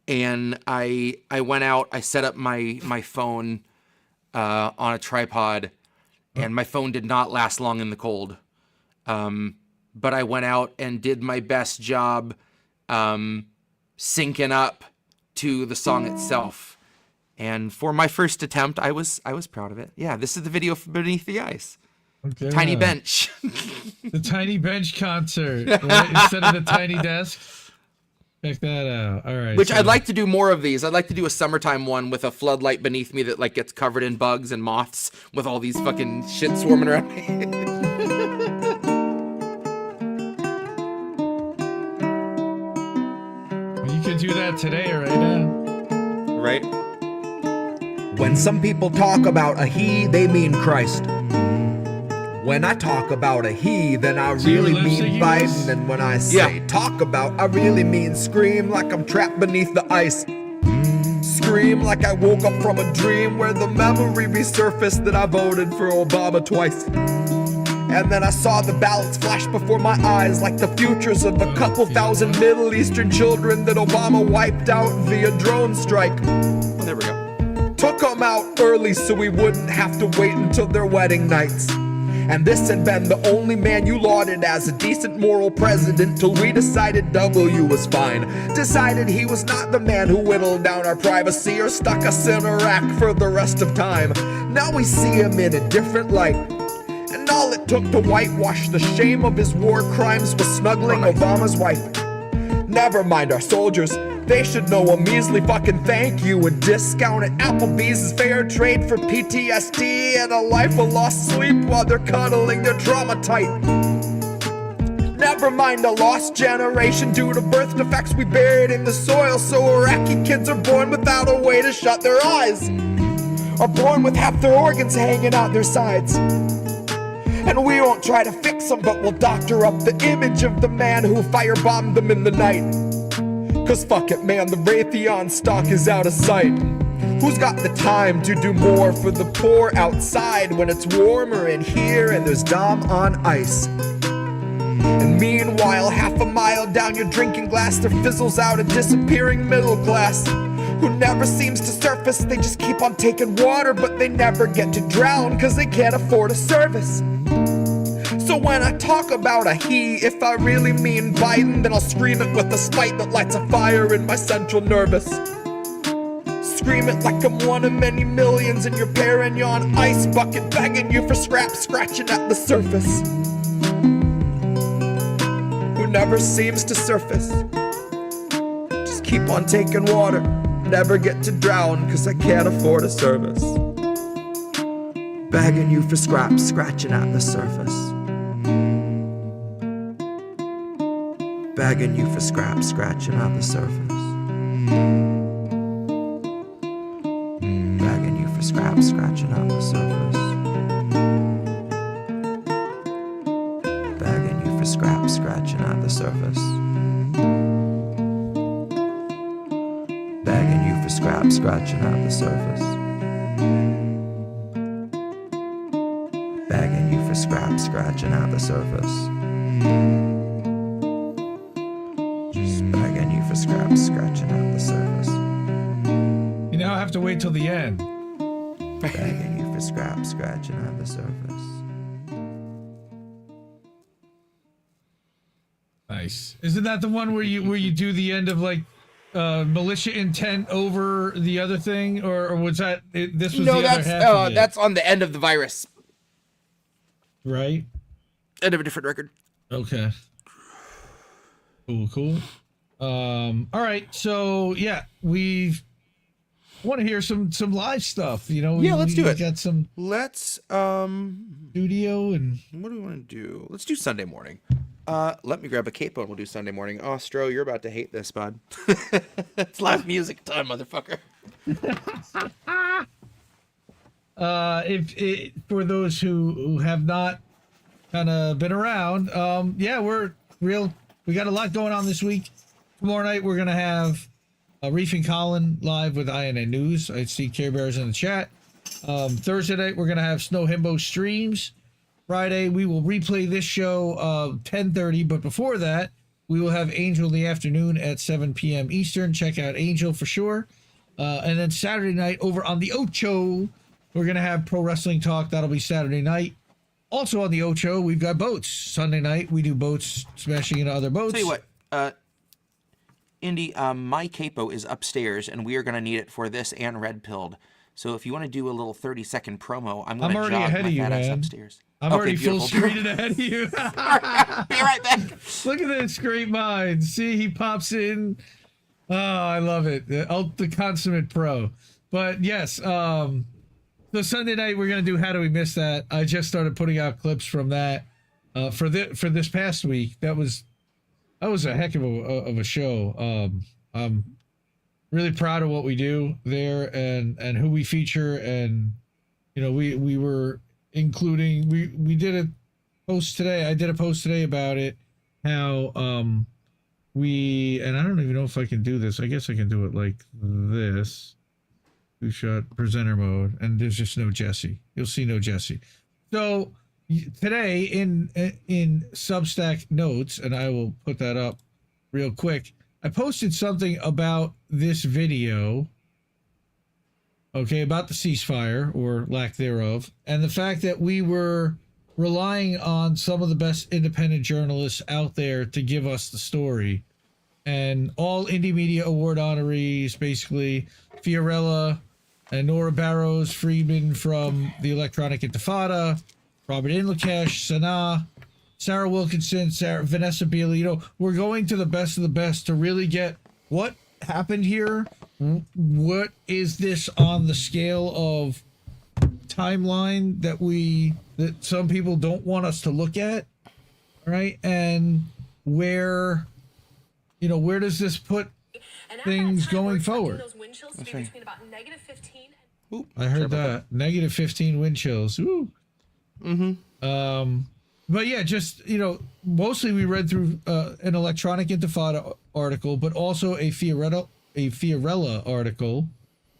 and I went out. I set up my phone on a tripod, and my phone did not last long in the cold. But I went out and did my best job syncing up to the song itself. And for my first attempt, I was proud of it. Yeah, this is the video for Beneath the Ice. Okay. Tiny bench. The Tiny Bench concert, right? Instead of the tiny desk. Check that out. All right. Which so- I'd like to do more of these. I'd like to do a summertime one with a floodlight beneath me that like gets covered in bugs and moths with all these fucking shit swarming around me. You could do that today or right now. Right? When some people talk about a he, they mean Christ. When I talk about a he, then I So you were really lip mean syncing this? Biden. And when I say talk about, I really mean scream like I'm trapped beneath the ice. Scream like I woke up from a dream where the memory resurfaced that I voted for Obama twice. And then I saw the ballots flash before my eyes like the futures of a couple thousand Middle Eastern children that Obama wiped out via drone strike. Well, there we go. Took them out early so we wouldn't have to wait until their wedding nights. And this had been the only man you lauded as a decent moral president till we decided W was fine. Decided he was not the man who whittled down our privacy or stuck us in Iraq for the rest of time. Now we see him in a different light. And all it took to whitewash the shame of his war crimes was snuggling Obama's wife. Never mind our soldiers. They should know a measly fucking thank you. A discount at Applebee's is fair trade for PTSD and a life of lost sleep while they're cuddling their trauma tight. Never mind a lost generation due to birth defects we buried in the soil. So Iraqi kids are born without a way to shut their eyes, are born with half their organs hanging out their sides. And we won't try to fix them, but we'll doctor up the image of the man who firebombed them in the night. Cause fuck it, man, the Raytheon stock is out of sight. Who's got the time to do more for the poor outside when it's warmer in here and there's Dom on ice? And meanwhile, half a mile down your drinking glass, there fizzles out a disappearing middle class who never seems to surface. They just keep on taking water, but they never get to drown cause they can't afford a service. So when I talk about a he, if I really mean Biden, then I'll scream it with a spite that lights a fire in my central nervous. Scream it like I'm one of many millions in your Perignon ice bucket, begging you for scraps, scratching at the surface. Who never seems to surface. Just keep on taking water, never get to drown, cause I can't afford a service. Begging you for scraps, scratching at the surface. Begging you for scraps, scratching at the surface. Begging you for scraps, scratching at the surface. Begging you for scraps, scratching at the surface. Begging you for scraps, scratching at the surface. Begging you for scraps, scratching at the surface. Begging you for scraps, scratching at the surface. You now have to wait till the end. Begging you for scraps, scratching at the surface. Nice. Isn't that the one where you do the end of like militia intent over the other thing, or was that this was No, the other that's half of it? that's on the end of the virus. Right. End of a different record. Okay. Cool. All right. So yeah, we want to hear some live stuff. You know. Let's do it. Got some. Let's Studio and. what do we want to do? Let's do Sunday morning. Let me grab a capo and we'll do Sunday morning. Oh, Stro, you're about to hate this, bud. It's live music time, motherfucker. If for those who have not kind of been around, we're real. We got a lot going on this week. Tomorrow night we're gonna have Reef and Colin live with INA News. I see Care Bears in the chat. Thursday night we're gonna have Snow Himbo streams. Friday we will replay this show 10:30, but before that we will have Angel in the afternoon at 7 p.m. Eastern. Check out Angel for sure. And then Saturday night over on the Ocho, we're going to have Pro Wrestling Talk. That'll be Saturday night. Also on the Ocho, we've got boats. Sunday night, we do boats smashing into other boats. Tell you what, Indy, my capo is upstairs, and we are going to need it for this and Red Pilled. So if you want to do a little 30-second promo, I'm going I'm to already jog ahead my of you, fat ass man. upstairs. I'm Okay, already full beautiful. streeted ahead of you. Be right back. Look at this great mind. See, he pops in. Oh, I love it. The consummate pro. But yes, so Sunday night we're gonna do How Do We Miss That? I just started putting out clips from that for this past week. That was a heck of a show. I'm really proud of what we do there and who we feature, and you know we were including we did a post today. I did a post today about it. How and I don't even know if I can do this. I guess I can do it like this. Two-shot presenter mode, and there's just no Jesse. You'll see no Jesse. So today in Substack notes, and I will put that up real quick, I posted something about this video, okay, about the ceasefire or lack thereof, and the fact that we were relying on some of the best independent journalists out there to give us the story. And all Indie Media Award honorees, basically, Fiorella and Nora Barrows, Friedman from the Electronic Intifada, Robert Inlakesh, Sanaa, Sarah Wilkinson, Vanessa Bealey. You know, we're going to the best of the best to really get what happened here. What is this on the scale of timeline that some people don't want us to look at, right? And where does this put things going forward? That's right. I heard that. Negative 15 wind chills. Ooh. Mm-hmm. But yeah, just, mostly we read through an Electronic Intifada article, but also a Fiorella article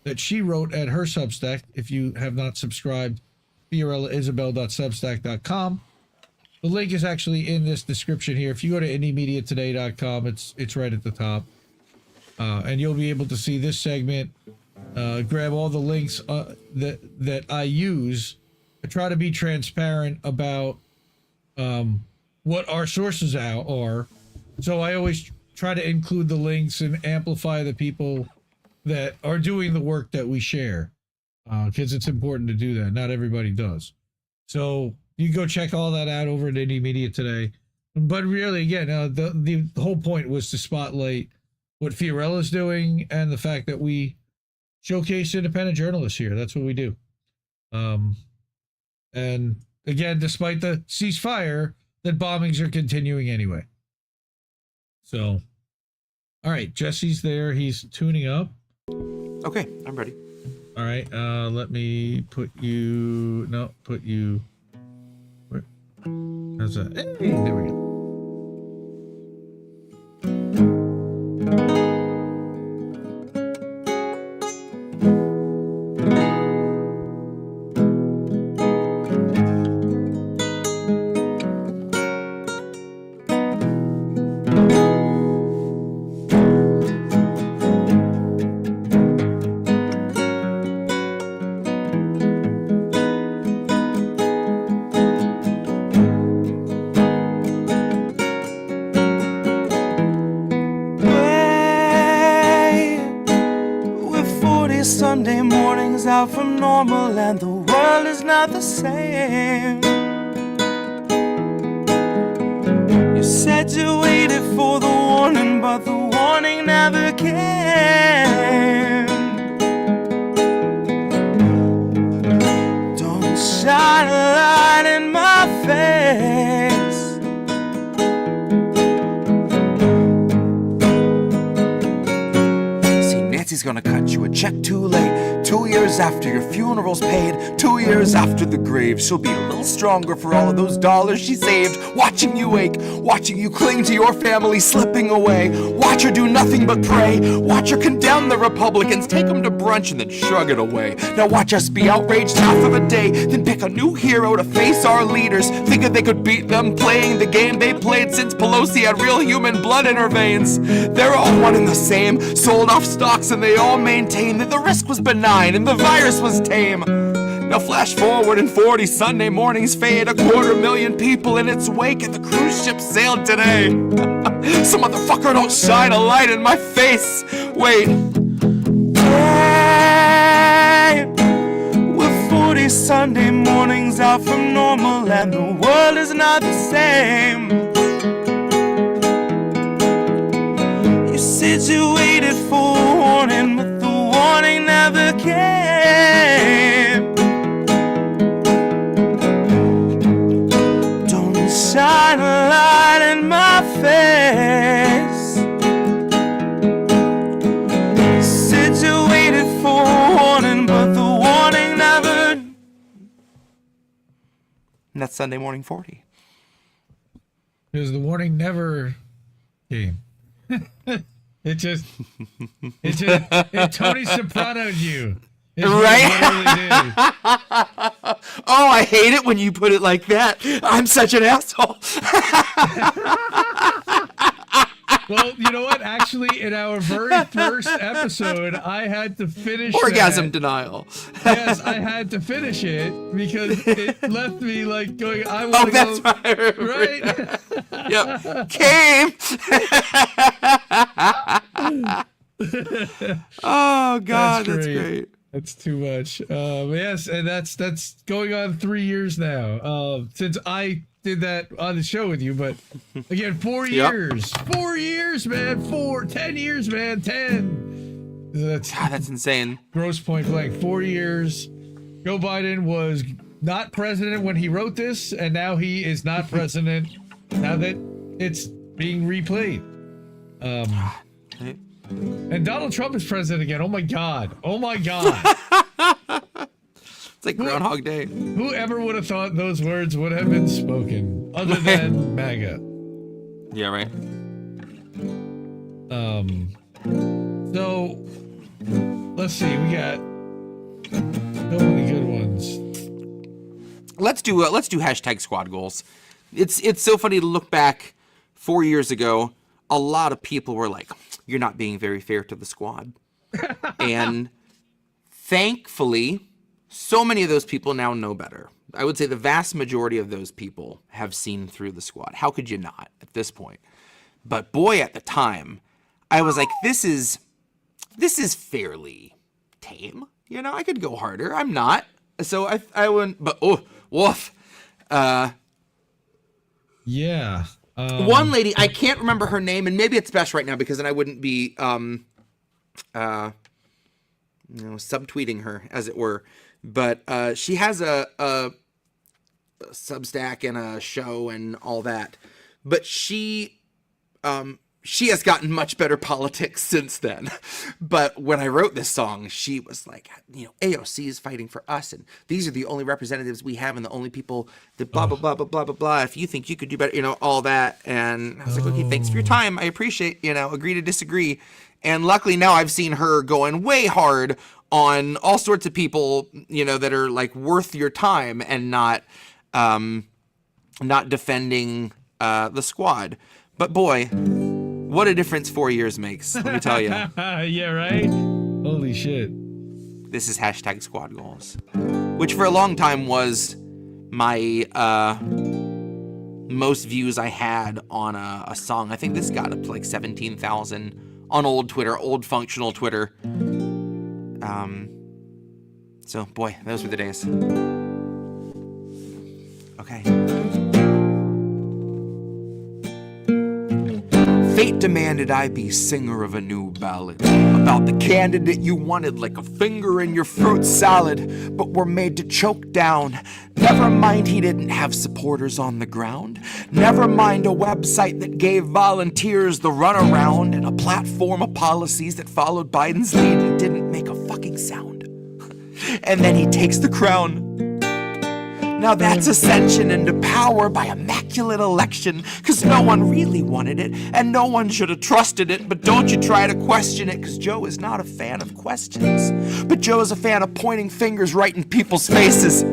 that she wrote at her Substack. If you have not subscribed, FiorellaIsabel.substack.com. The link is actually in this description here. If you go to IndieMediaToday.com, it's right at the top. And you'll be able to see this segment, grab all the links that I use to try to be transparent about what our sources are. So I always try to include the links and amplify the people that are doing the work that we share, because it's important to do that. Not everybody does. So you can go check all that out over at Indie Media Today. But really, again, the whole point was to spotlight what Fiorella's doing and the fact that we showcase independent journalists here. That's what we do. And again, despite the ceasefire, that bombings are continuing anyway. So, all right, Jesse's there. He's tuning up. Okay, I'm ready. All right, let me put you. Where? How's that? Hey, there we go. Sunday mornings out from normal and the world is not the same. You said you waited for the warning, but the warning never came. Don't shine a light in my face. Nancy's gonna cut you a check too late. 2 years after your funeral's paid, 2 years after the grave, she'll be a little stronger for all of those dollars she saved. Watching you ache, watching you cling to your family slipping away. Watch her do nothing but pray. Watch her condemn the Republicans, take them to brunch and then shrug it away. Now watch us be outraged half of a day, then pick a new hero to face our leaders, thinking they could beat them playing the game they played since Pelosi had real human blood in her veins. They're all one and the same, sold off stocks and they all maintain that the risk was benign and the virus was tame. Now flash forward and 40 Sunday mornings fade, 250,000 people in its wake, and the cruise ship sailed today. Some motherfucker don't shine a light in my face. Wait. these Sunday mornings out from normal, and the world is not the same. You said you waited for a warning, but the warning never came. Don't shine a light in my face. Said you waited for a warning, but the warning never. And that's Sunday Morning 40. Because the warning never came. it Tony Soprano'd you. Right? Oh, I hate it when you put it like that. I'm such an asshole. Well, you know what? Actually, in our very first episode, I had to finish Orgasm denial. Yes, I had to finish it because it left me like going, I want to go. Oh, that's right. Yep. Came. Oh, God, that's great. That's too much. Yes, and that's going on 3 years now. Since I did that on the show with you, but again, 4 years. 4 years, man. 10 years, man. 10. That's insane. Gross point blank. 4 years. Joe Biden was not president when he wrote this, and now he is not president now that it's being replayed. And Donald Trump is president again. Oh my God. Oh my God. It's like Groundhog Day. Whoever would have thought those words would have been spoken other than MAGA? Yeah, right. So let's see. We got so many good ones. Let's do hashtag squad goals. It's so funny to look back 4 years ago. A lot of people were like, "You're not being very fair to the squad," and thankfully, so many of those people now know better. I would say the vast majority of those people have seen through the squad. How could you not at this point? But boy, at the time, I was like, this is fairly tame. You know, I could go harder. I'm not. So I wouldn't, but woof. Yeah. One lady, I can't remember her name, and maybe it's best right now because then I wouldn't be subtweeting her, as it were. But she has a Substack and a show and all that. But she has gotten much better politics since then. But when I wrote this song, she was like, AOC is fighting for us, and these are the only representatives we have and the only people that blah, blah, blah, blah, blah, blah, blah. If you think you could do better, all that. And I was like, okay, thanks for your time. I appreciate, agree to disagree. And luckily now I've seen her going way hard on all sorts of people, that are like worth your time and not defending the squad. But boy, what a difference 4 years makes, let me tell you. Yeah, right? Holy shit. This is hashtag squad goals, which for a long time was my most views I had on a song. I think this got up to like 17,000 on old Twitter, old functional Twitter. So boy, those were the days. Okay. Fate demanded I be singer of a new ballad about the candidate you wanted like a finger in your fruit salad, but were made to choke down. Never mind he didn't have supporters on the ground. Never mind a website that gave volunteers the runaround and a platform of policies that followed Biden's lead and didn't make a fucking sound. And then he takes the crown. Now that's ascension into power by immaculate election, cause no one really wanted it, and no one should have trusted it, but don't you try to question it, cause Joe is not a fan of questions, but Joe is a fan of pointing fingers right in people's faces.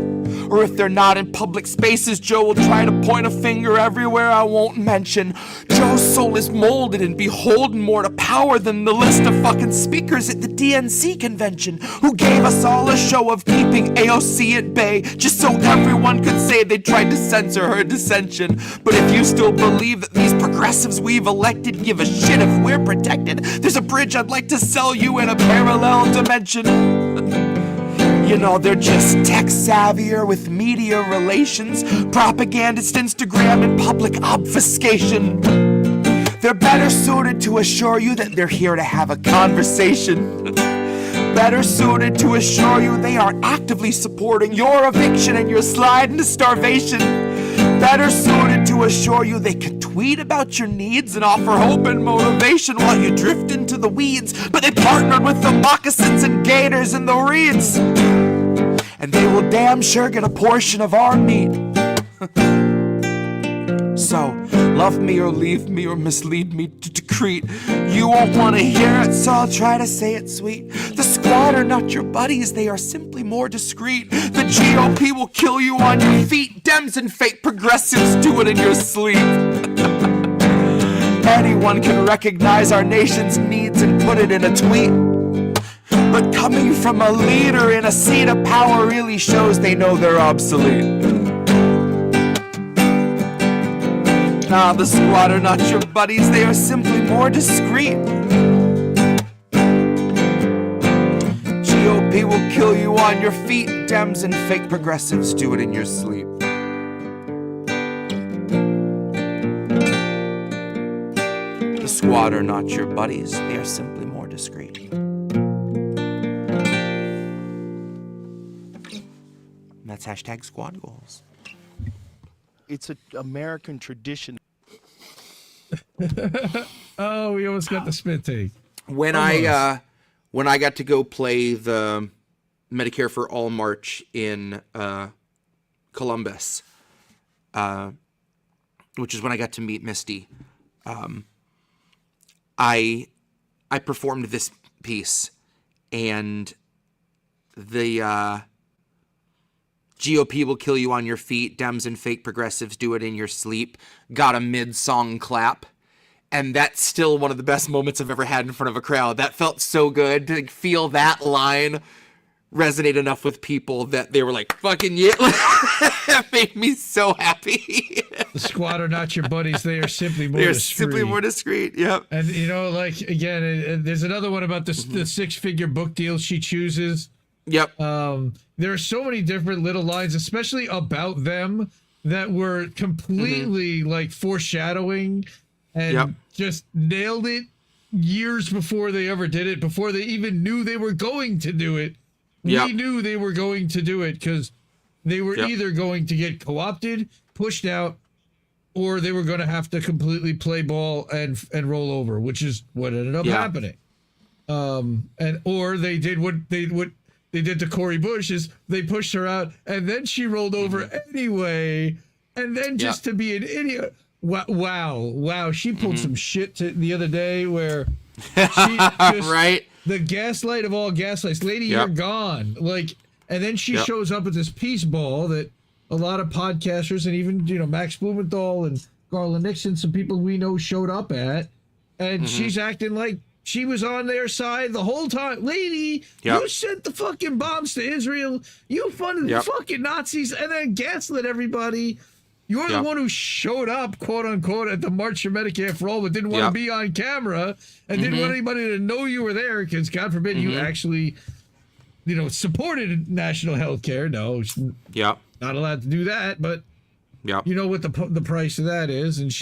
Or if they're not in public spaces, Joe will try to point a finger everywhere I won't mention. Joe's soul is molded and beholden more to power than the list of fucking speakers at the DNC convention who gave us all a show of keeping AOC at bay just so everyone could say they tried to censor her dissension. But if you still believe that these progressives we've elected give a shit if we're protected, there's a bridge I'd like to sell you in a parallel dimension. You know, they're just tech savvier with media relations, propagandist Instagram and public obfuscation. They're better suited to assure you that they're here to have a conversation. Better suited to assure you they are actively supporting your eviction and your slide into starvation. Better suited to assure you they can tweet about your needs and offer hope and motivation while you drift into the weeds. But they partnered with the moccasins and gators and the reeds, and they will damn sure get a portion of our meat. So, love me or leave me or mislead me to decrete. You won't want to hear it, so I'll try to say it sweet. The squad are not your buddies, they are simply more discreet. The GOP will kill you on your feet. Dems and fake progressives do it in your sleep. Anyone can recognize our nation's needs and put it in a tweet. But coming from a leader in a seat of power really shows they know they're obsolete. Nah, the squad are not your buddies, they are simply more discreet. GOP will kill you on your feet. Dems and fake progressives do it in your sleep. The squad are not your buddies, they are simply more discreet. And that's hashtag squad goals. It's an American tradition. Oh, we almost got the spit take. When I got to go play the Medicare for All March in Columbus, which is when I got to meet Misty, I performed this piece, and the GOP will kill you on your feet. Dems and fake progressives do it in your sleep. Got a mid-song clap. And that's still one of the best moments I've ever had in front of a crowd. That felt so good to feel that line resonate enough with people that they were like, fucking yeah. That made me so happy. The squad are not your buddies. They are simply more They're discreet. simply more discreet. Yep. And, you know, like, again, there's another one about the six-figure book deal she chooses. Yep. There are so many different little lines, especially about them, that were completely like foreshadowing and just nailed it years before they ever did it, before they even knew they were going to do it. We knew they were going to do it because they were either going to get co-opted, pushed out, or they were going to have to completely play ball and roll over, which is what ended up happening. Or they did what they did to Cori Bush, is they pushed her out and then she rolled over anyway, and then just to be an idiot. Wow. She pulled some shit the other day where she just, the gaslight of all gaslights. Lady, you're gone. Like, and then she shows up at this peace ball that a lot of podcasters and even, you know, Max Blumenthal and Garland Nixon, some people we know, showed up at, and she's acting like she was on their side the whole time. Lady, you sent the fucking bombs to Israel. You funded the fucking Nazis and then gaslit everybody. You're the one who showed up, quote unquote, at the March for Medicare for All, but didn't want to be on camera and didn't want anybody to know you were there because, God forbid, you actually, you know, supported national health care. No, not allowed to do that, but you know what the price of that is. And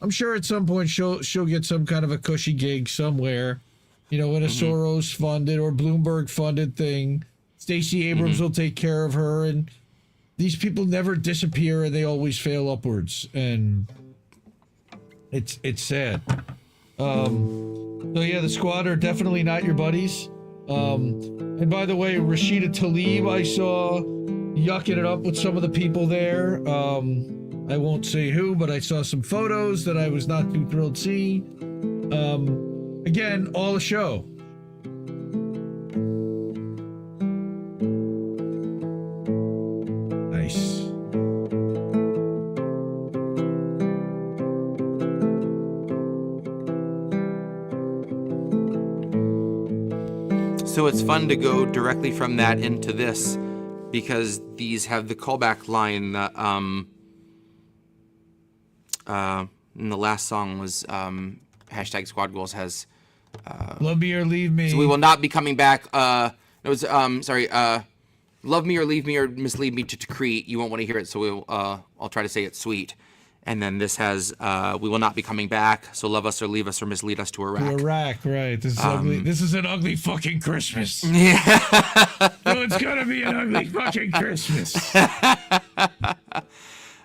I'm sure at some point she'll get some kind of a cushy gig somewhere, you know, in a Soros funded or Bloomberg funded thing. Stacey Abrams will take care of her, and these people never disappear and they always fail upwards, and it's sad. So yeah, the squad are definitely not your buddies. And by the way, Rashida Tlaib I saw yucking it up with some of the people there. I won't say who, but I saw some photos that I was not too thrilled to see. Again, all a show. Nice. So it's fun to go directly from that into this, because these have the callback line that in the last song was hashtag Squad Goals has love me or leave me. So we will not be coming back. It was love me or leave me or mislead me to decree. You won't want to hear it, so I'll try to say it sweet. And then this has, we will not be coming back, so love us or leave us or mislead us to Iraq. To Iraq, right. This is ugly. This is an ugly fucking Christmas. Yeah. Oh, it's gonna be an ugly fucking Christmas.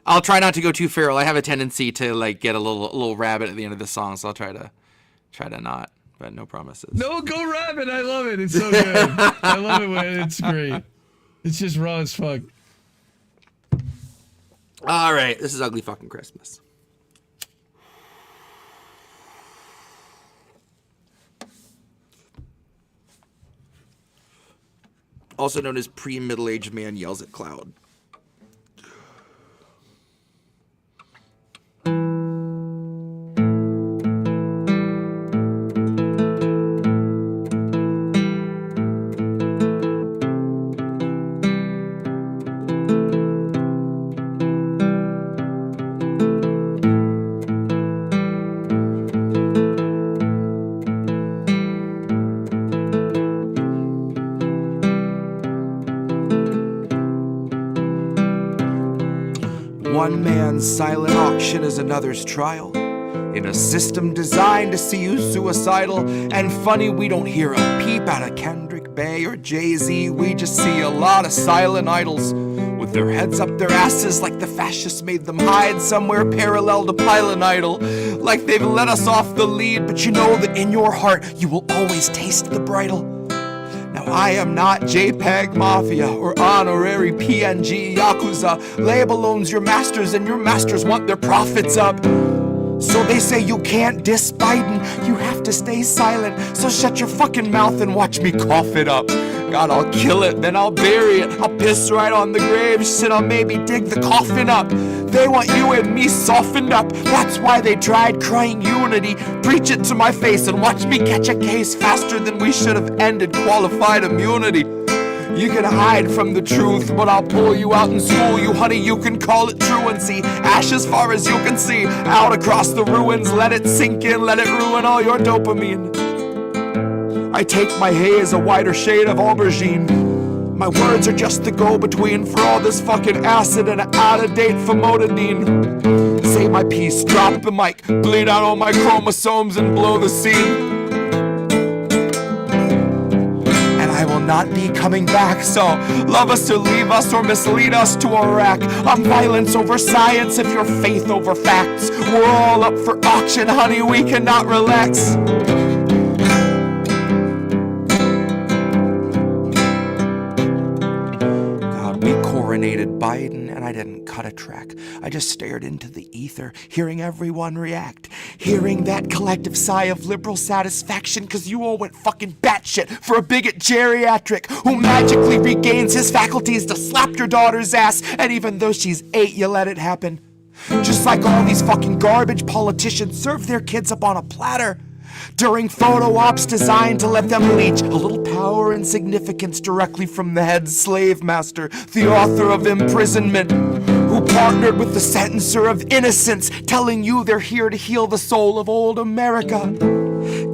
I'll try not to go too feral. I have a tendency to like get a little rabbit at the end of the song, so I'll try to not, but no promises. No, go rabbit. I love it. It's so good. I love it when it's great. It's just raw as fuck. All right, this is Ugly Fucking Christmas. Also known as pre-middle-aged man yells at cloud. One man's silent auction is another's trial. In a system designed to see you suicidal. And funny, we don't hear a peep out of Kendrick Bay or Jay-Z. We just see a lot of silent idols with their heads up their asses like the fascists made them hide somewhere parallel to Pylon Idol. Like they've let us off the lead, but you know that in your heart you will always taste the bridle. Now I am not JPEG Mafia or honorary PNG Yakuza. Label owns your masters and your masters want their profits up. So they say you can't diss Biden, you have to stay silent. So shut your fucking mouth and watch me cough it up. God, I'll kill it, then I'll bury it. I'll piss right on the grave, shit, I'll maybe dig the coffin up. They want you and me softened up. That's why they tried crying unity. Preach it to my face and watch me catch a case faster than we should have ended qualified immunity. You can hide from the truth, but I'll pull you out and school you. Honey, you can call it truancy. Ash as far as you can see. Out across the ruins, let it sink in, let it ruin all your dopamine. I take my haze a wider shade of aubergine. My words are just the go-between for all this fucking acid and out-of-date famotidine. Say my piece, drop the mic, bleed out all my chromosomes and blow the scene. I will not be coming back, so love us or leave us or mislead us to Iraq. I'm violence over science if you're faith over facts. We're all up for auction, honey, we cannot relax. God, we coronated Biden and I didn't cut a track. I just stared into the ether, hearing everyone react. Hearing that collective sigh of liberal satisfaction, cause you all went fucking batshit for a bigot geriatric who magically regains his faculties to slap your daughter's ass, and even though she's 8, you let it happen. Just like all these fucking garbage politicians serve their kids up on a platter during photo ops designed to let them leech a little power and significance directly from the head slave master, the author of imprisonment, who partnered with the sentencer of innocence, telling you they're here to heal the soul of old America.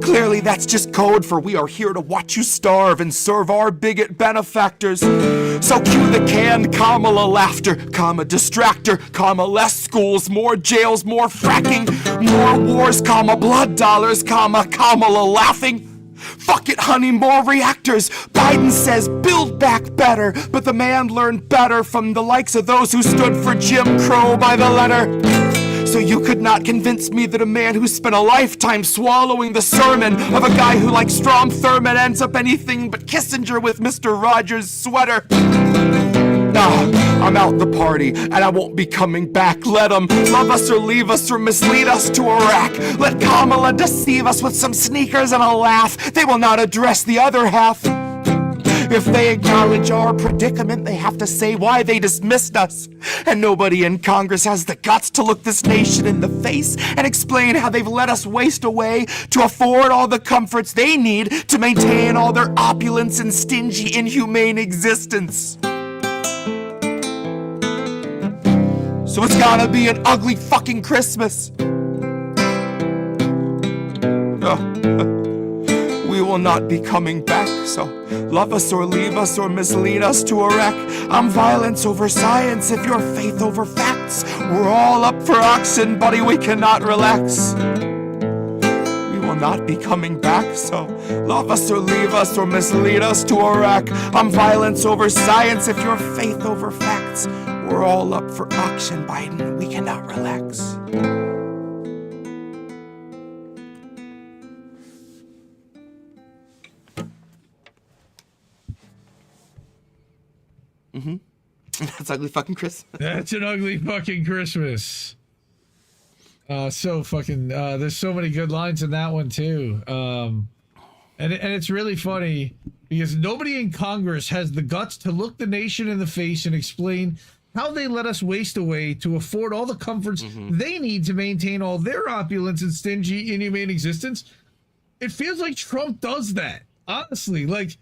Clearly that's just code for we are here to watch you starve and serve our bigot benefactors. So cue the canned Kamala laughter, comma distractor, comma less schools, more jails, more fracking, more wars, comma blood dollars, comma Kamala laughing. Fuck it, honey, more reactors. Biden says build back better, but the man learned better from the likes of those who stood for Jim Crow by the letter. So you could not convince me that a man who spent a lifetime swallowing the sermon of a guy who likes Strom Thurmond ends up anything but Kissinger with Mr. Rogers' sweater. Nah, I'm out the party, and I won't be coming back. Let them love us or leave us or mislead us to Iraq. Let Kamala deceive us with some sneakers and a laugh. They will not address the other half. If they acknowledge our predicament, they have to say why they dismissed us. And nobody in Congress has the guts to look this nation in the face and explain how they've let us waste away to afford all the comforts they need to maintain all their opulence and stingy, inhumane existence. So it's gotta be an ugly fucking Christmas. We will will not be coming back. So love us or leave us or mislead us to a wreck. I'm violence over science, if you're faith over facts. We're all up for auction, buddy, we cannot relax. We will not be coming back. So love us or leave us or mislead us to a wreck. I'm violence over science, if you're faith over facts. We're all up for auction, Biden, we cannot relax. That's ugly fucking Christmas. That's an ugly fucking Christmas. So fucking there's so many good lines in that one too. And it's really funny because nobody in Congress has the guts to look the nation in the face and explain how they let us waste away to afford all the comforts they need to maintain all their opulence and stingy, inhumane existence. It feels like Trump does that. Honestly, like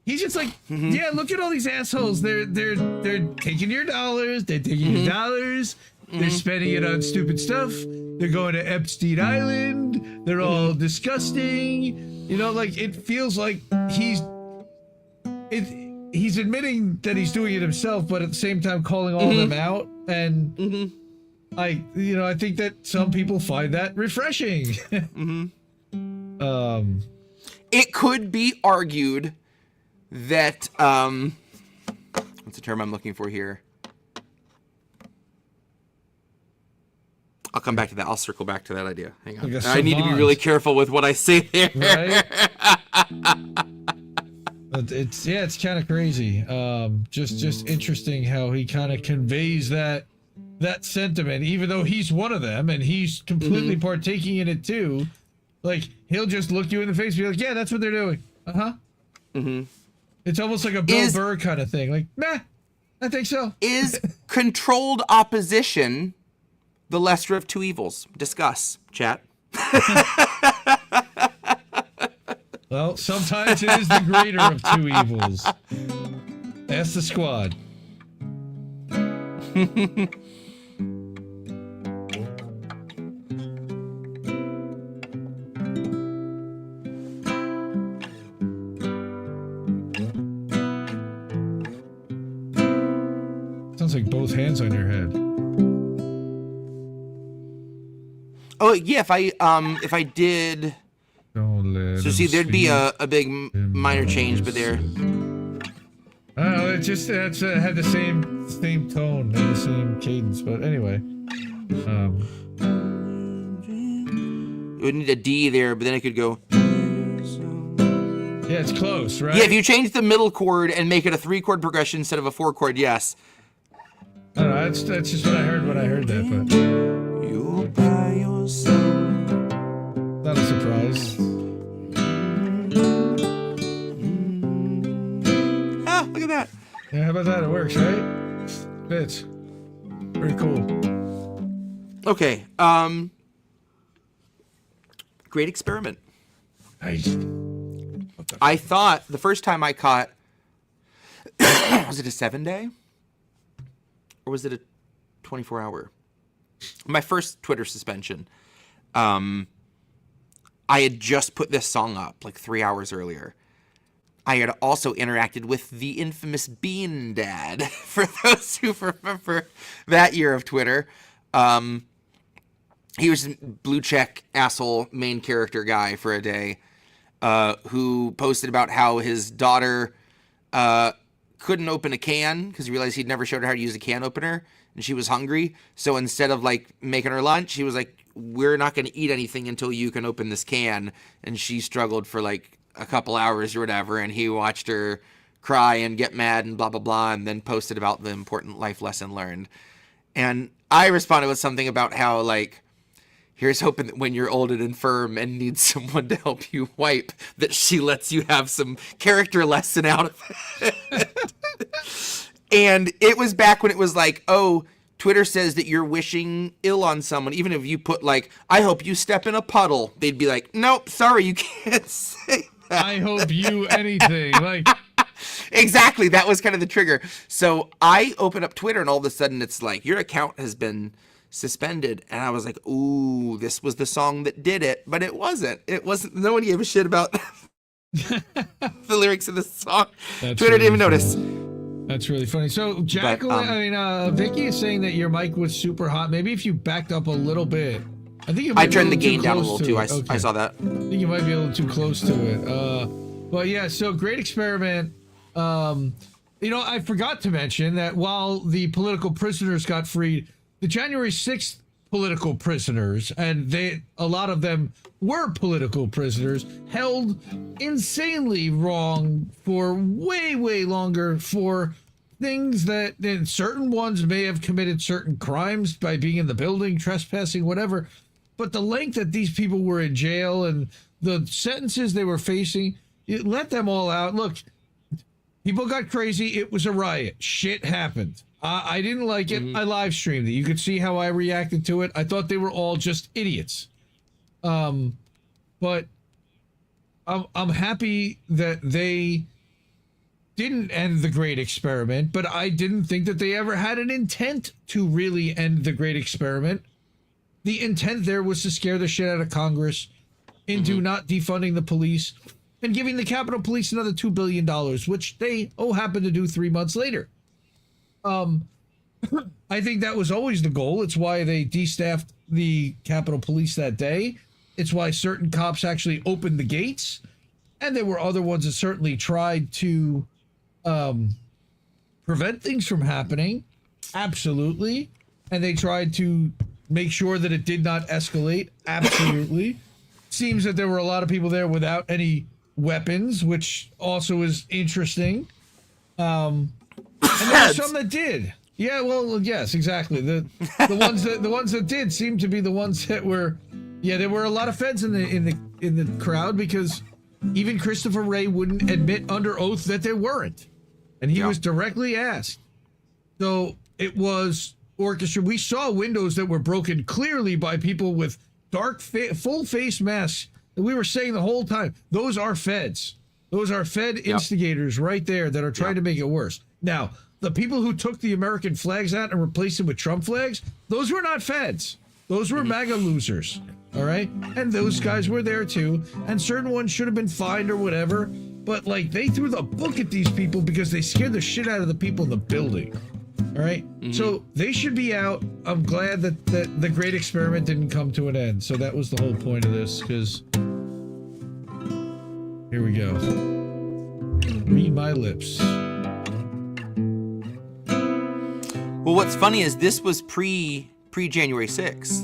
he's just like, yeah, look at all these assholes. They're taking your dollars. They're taking your dollars. They're spending it on stupid stuff. They're going to Epstein Island. They're all disgusting. You know, like it feels like he's admitting that he's doing it himself, but at the same time calling all of them out. And I think that some people find that refreshing. It could be argued that what's the term I'm looking for here? I'll come back to that. I'll circle back to that idea. Hang on. Like I need to be really careful with what I say there. Right? It's kind of crazy. Just interesting how he kind of conveys that sentiment, even though he's one of them and he's completely partaking in it too. Like he'll just look you in the face and be like, "Yeah, that's what they're doing." It's almost like a Bill Burr kind of thing. Like, nah, I think so. Is controlled opposition the lesser of two evils? Discuss, chat. Well, sometimes it is the greater of two evils. Ask the squad. Sounds like both hands on your head. Oh yeah, if I did. So see, there'd be a big minor change, but there. I don't know. It just had the same tone and the same cadence, but anyway. It would need a D there, but then it could go. Yeah, it's close, right? Yeah, if you change the middle chord and make it a 3-chord progression instead of a 4-chord, yes. I don't know. That's just what I heard when I heard that, but. You're by yourself. Not a surprise. Ah, look at that. Yeah, how about that? It works, right? Fits. Pretty cool. Okay. Great experiment. I thought the first time I caught, was it a 7-day? Or was it a 24-hour? My first Twitter suspension. I had just put this song up like 3 hours earlier. I had also interacted with the infamous Bean Dad, for those who remember that year of Twitter. He was a blue check asshole main character guy for a day, who posted about how his daughter couldn't open a can because he realized he'd never showed her how to use a can opener, and she was hungry. So instead of like making her lunch, he was like, "We're not going to eat anything until you can open this can." And she struggled for like a couple hours or whatever, and he watched her cry and get mad and blah blah blah, and then posted about the important life lesson learned. And I responded with something about how, like, here's hoping that when you're old and infirm and need someone to help you wipe, that she lets you have some character lesson out of it. And it was back when it was like, oh, Twitter says that you're wishing ill on someone. Even if you put like, I hope you step in a puddle, they'd be like, nope, sorry, you can't say that. I hope you anything. Like, exactly. That was kind of the trigger. So I open up Twitter and all of a sudden it's like, your account has been suspended. And I was like, ooh, this was the song that did it. But it wasn't. It wasn't. No one gave a shit about the lyrics of this song. That's Twitter didn't even really notice. That's really funny. So, Jacqueline, Vicky is saying that your mic was super hot. Maybe if you backed up a little bit. I think I turned the gain down a little too. I saw that. I think you might be a little too close to it. But yeah, so great experiment. I forgot to mention that while the political prisoners got freed, the January 6th political prisoners, and a lot of them were political prisoners, held insanely wrong for way, way longer for things that certain ones may have committed certain crimes by being in the building, trespassing, whatever. But the length that these people were in jail and the sentences they were facing, it let them all out. Look, people got crazy. It was a riot. Shit happened. I didn't like it. I live streamed it. You could see how I reacted to it. I thought they were all just idiots. But I'm happy that they didn't end the great experiment, but I didn't think that they ever had an intent to really end the great experiment. The intent there was to scare the shit out of Congress into not defunding the police and giving the Capitol Police another $2 billion, which they happened to do 3 months later. I think that was always the goal. It's why they destaffed the Capitol Police that day. It's why certain cops actually opened the gates. And there were other ones that certainly tried to prevent things from happening. Absolutely. And they tried to make sure that it did not escalate. Absolutely. Seems that there were a lot of people there without any weapons, which also is interesting. And there were some that did. Yeah, well, yes, exactly. The ones that did seem to be the ones that were. Yeah, there were a lot of feds in the crowd because even Christopher Wray wouldn't admit under oath that there weren't, and he was directly asked. So it was orchestrated. We saw windows that were broken clearly by people with dark, full face masks. And we were saying the whole time, those are feds. Those are Fed instigators right there that are trying to make it worse. Now, the people who took the American flags out and replaced them with Trump flags, those were not feds. Those were MAGA losers, all right? And those guys were there too, and certain ones should have been fined or whatever, but like they threw the book at these people because they scared the shit out of the people in the building, all right? So they should be out. I'm glad that the great experiment didn't come to an end. So that was the whole point of this, because here we go. Read my lips. Well, what's funny is this was pre-January 6th.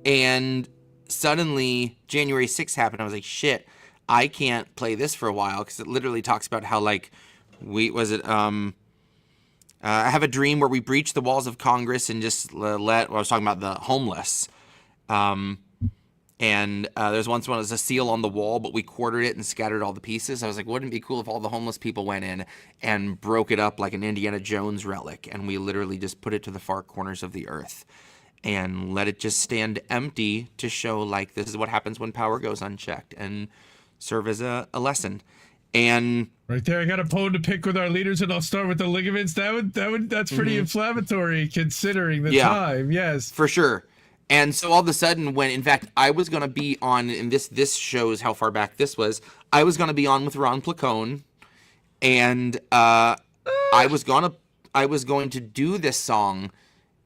And suddenly January 6th happened. I was like, shit, I can't play this for a while because it literally talks about how I have a dream where we breach the walls of Congress and just I was talking about the homeless. And there's one was a seal on the wall, but we quartered it and scattered all the pieces. I was like, wouldn't it be cool if all the homeless people went in and broke it up like an Indiana Jones relic, and we literally just put it to the far corners of the earth and let it just stand empty to show like this is what happens when power goes unchecked and serve as a lesson. And right there, I got a bone to pick with our leaders, and I'll start with the ligaments. That's pretty inflammatory considering the time. Yes, for sure. And so all of a sudden, when in fact I was going to be on, and this shows how far back this was, I was going to be on with Ron Placone, and I was going to do this song,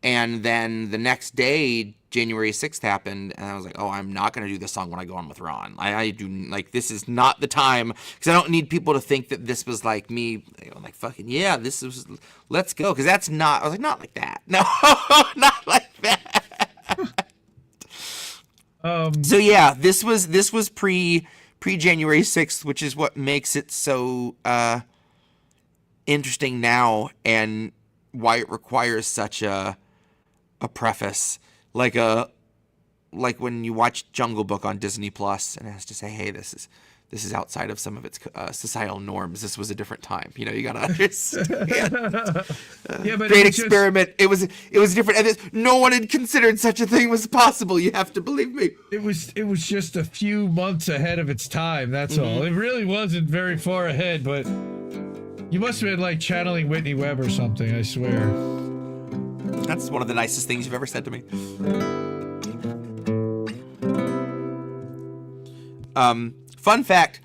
and then the next day, January 6th happened, and I was like, oh, I'm not going to do this song when I go on with Ron. I do, like, this is not the time, because I don't need people to think that this was like me, like, fucking, yeah, this was, let's go, because that's not, I was like, not like that. No, not like that. So yeah, this was pre January 6th, which is what makes it so interesting now, and why it requires such a preface, like when you watch Jungle Book on Disney Plus, and it has to say, hey, this is outside of some of its societal norms. This was a different time. You gotta understand. Yeah, but great experiment. It was different, and no one had considered such a thing was possible. You have to believe me. It was just a few months ahead of its time. That's all. It really wasn't very far ahead, but you must have been like channeling Whitney Webb or something. I swear. That's one of the nicest things you've ever said to me. Fun fact,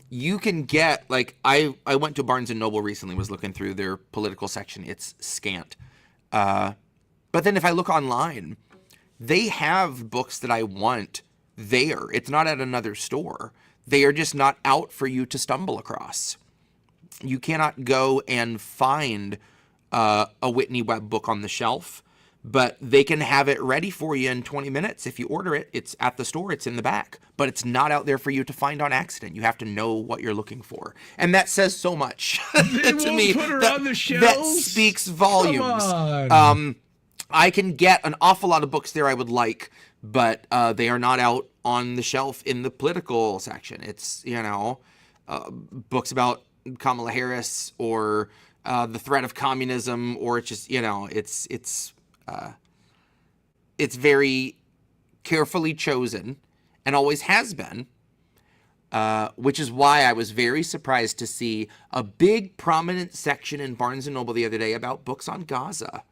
you can get, like, I went to Barnes & Noble recently, was looking through their political section. It's scant. But then if I look online, they have books that I want there. It's not at another store. They are just not out for you to stumble across. You cannot go and find a Whitney Webb book on the shelf, but they can have it ready for you in 20 minutes. If you order it, it's at the store, it's in the back, but it's not out there for you to find on accident. You have to know what you're looking for. And that says so much to me. Put her on the That shelves? speaks volumes. Come on. I can get an awful lot of books there I would like, but they are not out on the shelf in the political section. It's, books about Kamala Harris or the threat of communism, or it's just, it's very carefully chosen and always has been, which is why I was very surprised to see a big prominent section in Barnes & Noble the other day about books on Gaza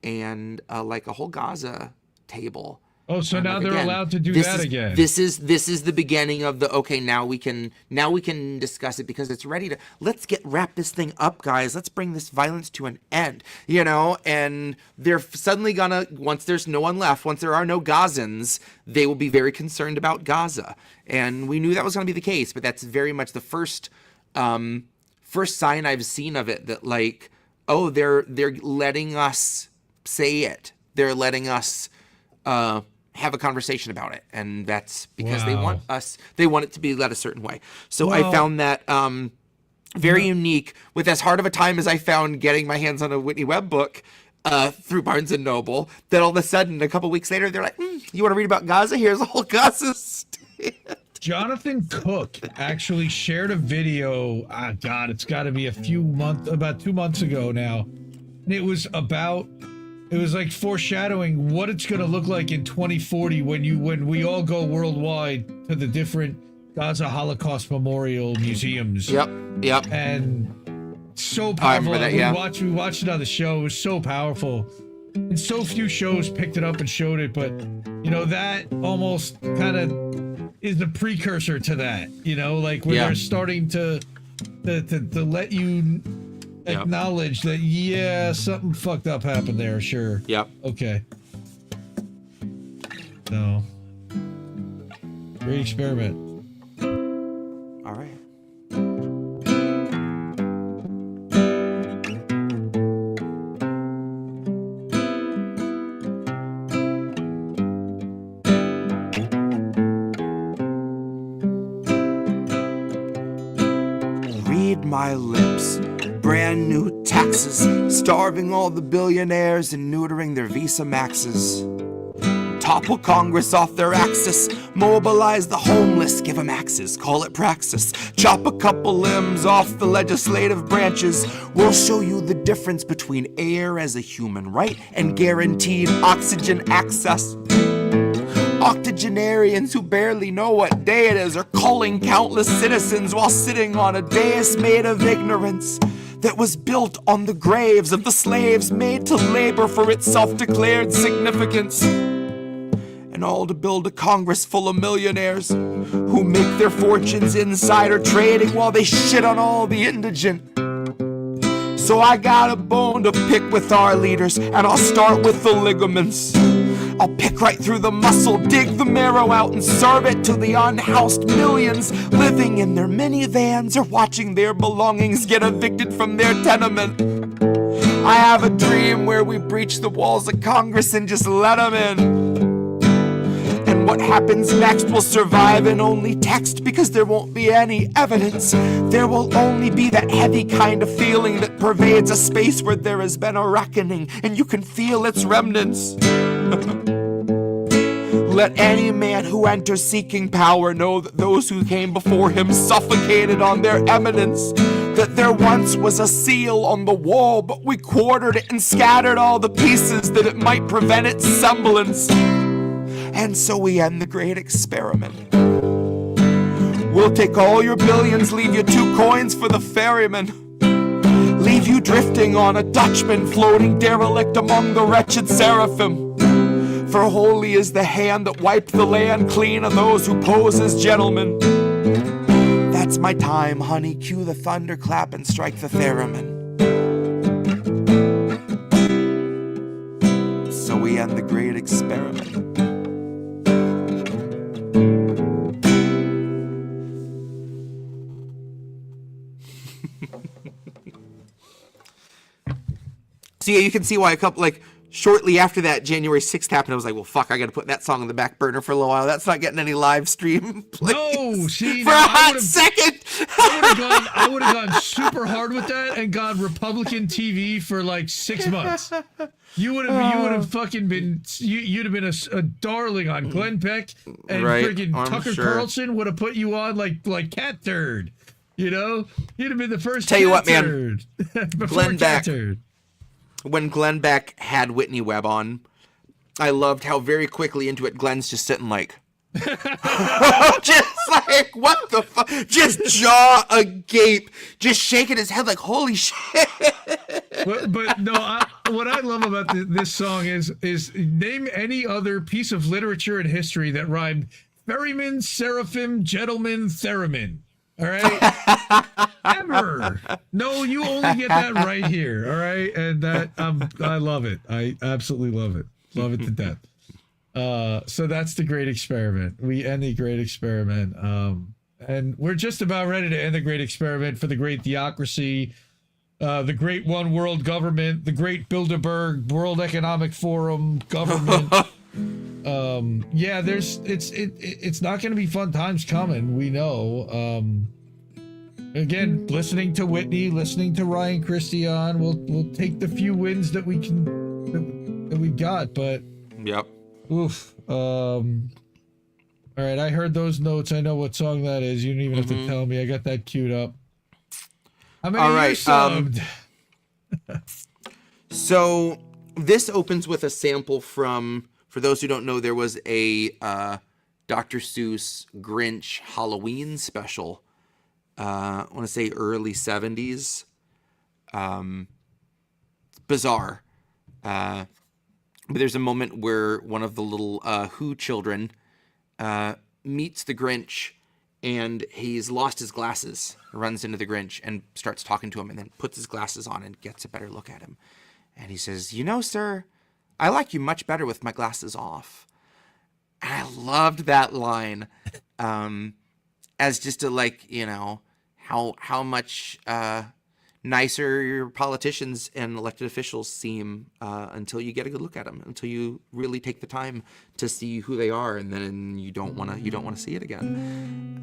and like a whole Gaza table. Oh, so And now like, they're again, allowed to do this that is- again. This is the beginning of the, okay, now we can discuss it because it's ready to, let's wrap this thing up, guys. Let's bring this violence to an end, and they're suddenly gonna, once there's no one left, once there are no Gazans, they will be very concerned about Gaza. And we knew that was gonna be the case, but that's very much the first sign I've seen of it, that like, oh, they're letting us say it. They're letting us, have a conversation about it, and that's because they want it to be led a certain way. So I found that very unique, with as hard of a time as I found getting my hands on a Whitney Webb book through Barnes & Noble, that all of a sudden a couple weeks later they're like, you want to read about Gaza? Here's a whole Gaza stand. Jonathan Cook actually shared a video. God, it's got to be about 2 months ago now. And it was like foreshadowing what it's going to look like in 2040 when we all go worldwide to the different Gaza Holocaust Memorial museums. Yep. And so powerful. I remember that, yeah. We watched it on the show. It was so powerful. And so few shows picked it up and showed it, but that almost kind of is the precursor to that. Like when they're starting to let you acknowledge that, something fucked up happened there, sure. Yep. Okay. So, great experiment. All right. Read my lips. Brand new taxes, starving all the billionaires and neutering their Visa Maxes. Topple Congress off their axis, mobilize the homeless, give them axes, call it praxis. Chop a couple limbs off the legislative branches. We'll show you the difference between air as a human right and guaranteed oxygen access. Octogenarians who barely know what day it is are calling countless citizens while sitting on a dais made of ignorance that was built on the graves of the slaves made to labor for its self-declared significance. And all to build a Congress full of millionaires who make their fortunes insider trading while they shit on all the indigent. So I got a bone to pick with our leaders, and I'll start with the ligaments. I'll pick right through the muscle, dig the marrow out, and serve it to the unhoused millions living in their minivans or watching their belongings get evicted from their tenement. I have a dream where we breach the walls of Congress and just let them in. And what happens next will survive in only text, because there won't be any evidence. There will only be that heavy kind of feeling that pervades a space where there has been a reckoning, and you can feel its remnants. Let any man who enters seeking power know that those who came before him suffocated on their eminence. That there once was a seal on the wall, but we quartered it and scattered all the pieces that it might prevent its semblance. And so we end the great experiment. We'll take all your billions, leave you 2 coins for the ferryman. Leave you drifting on a Dutchman, floating derelict among the wretched seraphim. For holy is the hand that wiped the land clean of those who pose as gentlemen. That's my time, honey. Cue the thunderclap and strike the theremin. So we end the great experiment. So yeah, you can see why shortly after that, January 6th happened, I was like, well, fuck, I got to put that song on the back burner for a little while. That's not getting any live stream plays. No, see, for a hot second. I would have gone super hard with that and gone Republican TV for like 6 months. You would have fucking been, you'd have been a darling on Glenn Beck, and freaking Tucker Carlson would have put you on like Cat Turd. You know, you'd have been the first. Tell you what, man, turd Glenn Beck. Turd. When Glenn Beck had Whitney Webb on, I loved how very quickly into it Glenn's just sitting like, just like, what the fuck? Just jaw agape, just shaking his head like, holy shit. But no, what I love about this song is name any other piece of literature and history that rhymed ferryman, seraphim, gentleman, theremin. All right, ever. No, you only get that right here. All right, and that I love it. I absolutely love it. Love it to death. So that's the great experiment. We end the great experiment, and we're just about ready to end the great experiment for the great theocracy, the great one world government, the great Bilderberg World Economic Forum government. Yeah, it's not going to be fun times coming. We know. Again, listening to Whitney, listening to Ryan Christian, we'll take the few wins that we can that we got. But yep. Oof. All right, I heard those notes. I know what song that is. You don't even have to tell me. I got that queued up. How many all right, you subbed? So this opens with a sample from. For those who don't know, there was a Dr. Seuss Grinch Halloween special. I want to say early 70s. Bizarre. But there's a moment where one of the little Who children meets the Grinch, and he's lost his glasses. Runs into the Grinch and starts talking to him, and then puts his glasses on and gets a better look at him. And he says, "You know, sir, I like you much better with my glasses off." And I loved that line as just a, like, you know, how much nicer your politicians and elected officials seem until you get a good look at them, until you really take the time to see who they are, and then you don't want to see it again.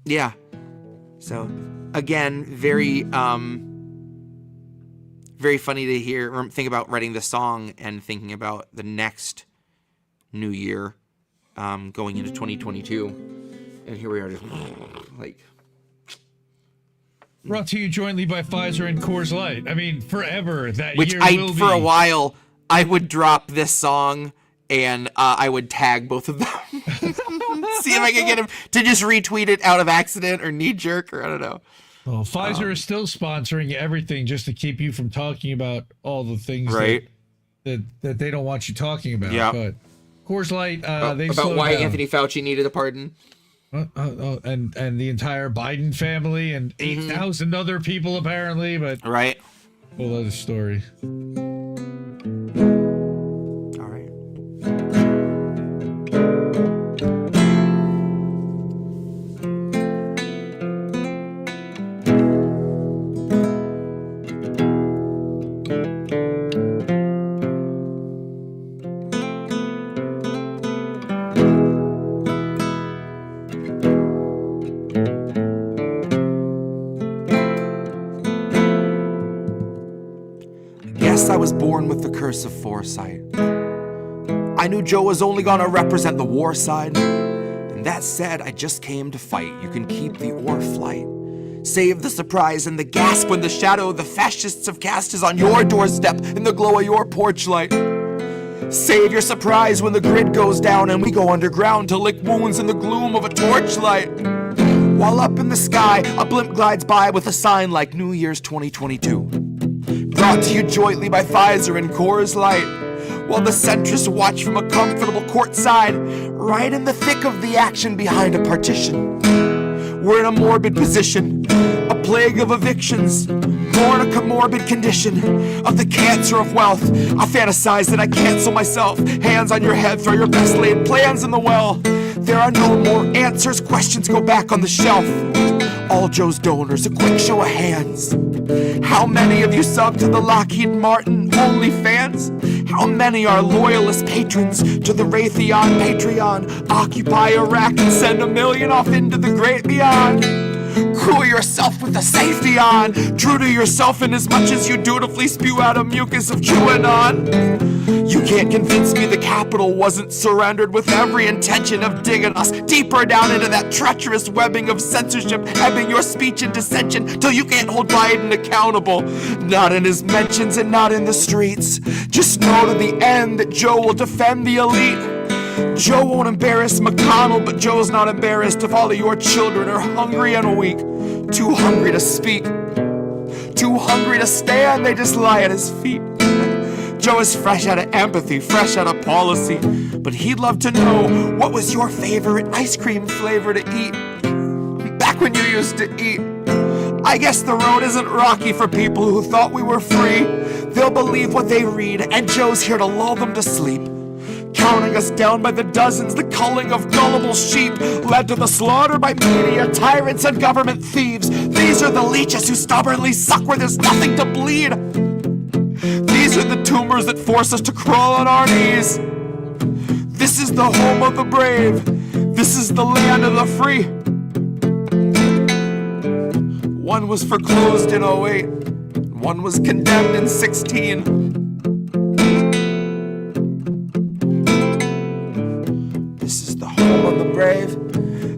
Yeah. So again, very funny to hear or think about writing the song and thinking about the next new year going into 2022. And here we are, just like. Brought to you jointly by Pfizer and Coors Light. I mean, forever that Which year will be. For a while, I would drop this song and I would tag both of them. See if I can get him to just retweet it out of accident or knee jerk or I don't know. Well, Pfizer is still sponsoring everything just to keep you from talking about all the things right. that they don't want you talking about. Yeah. But Coors Light, they about why down. Anthony Fauci needed a pardon. And the entire Biden family and 8,000 other people apparently, but right. Whole other story. All right. I was born with the curse of foresight. I knew Joe was only gonna represent the war side. And that said, I just came to fight. You can keep the ore flight. Save the surprise and the gasp when the shadow the fascists have cast is on your doorstep in the glow of your porch light. Save your surprise when the grid goes down and we go underground to lick wounds in the gloom of a torchlight. While up in the sky, a blimp glides by with a sign like New Year's 2022. Brought to you jointly by Pfizer and Coors Light. while the centrists watch from a comfortable courtside, right in the thick of the action behind a partition. We're in a morbid position, a plague of evictions, born a comorbid condition of the cancer of wealth. I fantasize that I cancel myself. Hands on your head, throw your best laid plans in the well. There are no more answers, questions go back on the shelf. All Joe's donors, a quick show of hands. How many of you sub to the Lockheed Martin OnlyFans? How many are loyalist patrons to the Raytheon Patreon? Occupy Iraq and send 1 million off into the great beyond. Cool yourself with the safety on. True to yourself in as much as you dutifully spew out a mucus of QAnon. You can't convince me the Capitol wasn't surrendered with every intention of digging us deeper down into that treacherous webbing of censorship, ebbing your speech and dissension till you can't hold Biden accountable. Not in his mentions and not in the streets. Just know to the end that Joe will defend the elite. Joe won't embarrass McConnell, but Joe's not embarrassed if all of your children are hungry and weak. Too hungry to speak, too hungry to stand, they just lie at his feet. Joe is fresh out of empathy, fresh out of policy, but he'd love to know, what was your favorite ice cream flavor to eat back when you used to eat? I guess the road isn't rocky for people who thought we were free. They'll believe what they read, and Joe's here to lull them to sleep. Counting us down by the dozens, the culling of gullible sheep led to the slaughter by media, tyrants and government thieves. These are the leeches who stubbornly suck where there's nothing to bleed. These are the tumors that force us to crawl on our knees. This is the home of the brave. This is the land of the free. One was foreclosed in 08. One was condemned in 16. This is the home of the brave.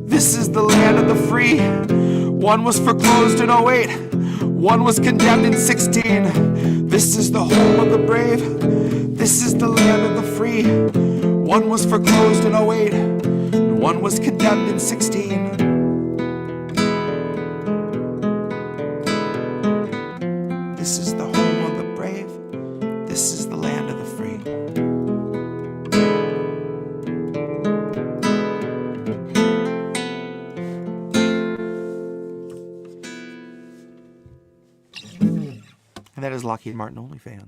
This is the land of the free. One was foreclosed in 08. One was condemned in 16. This is the home of the brave. This is the land of the free. One was foreclosed in 08. One was condemned in 16. This is the home of the brave. This is the land of the free. And that is Lockheed Martin OnlyFans.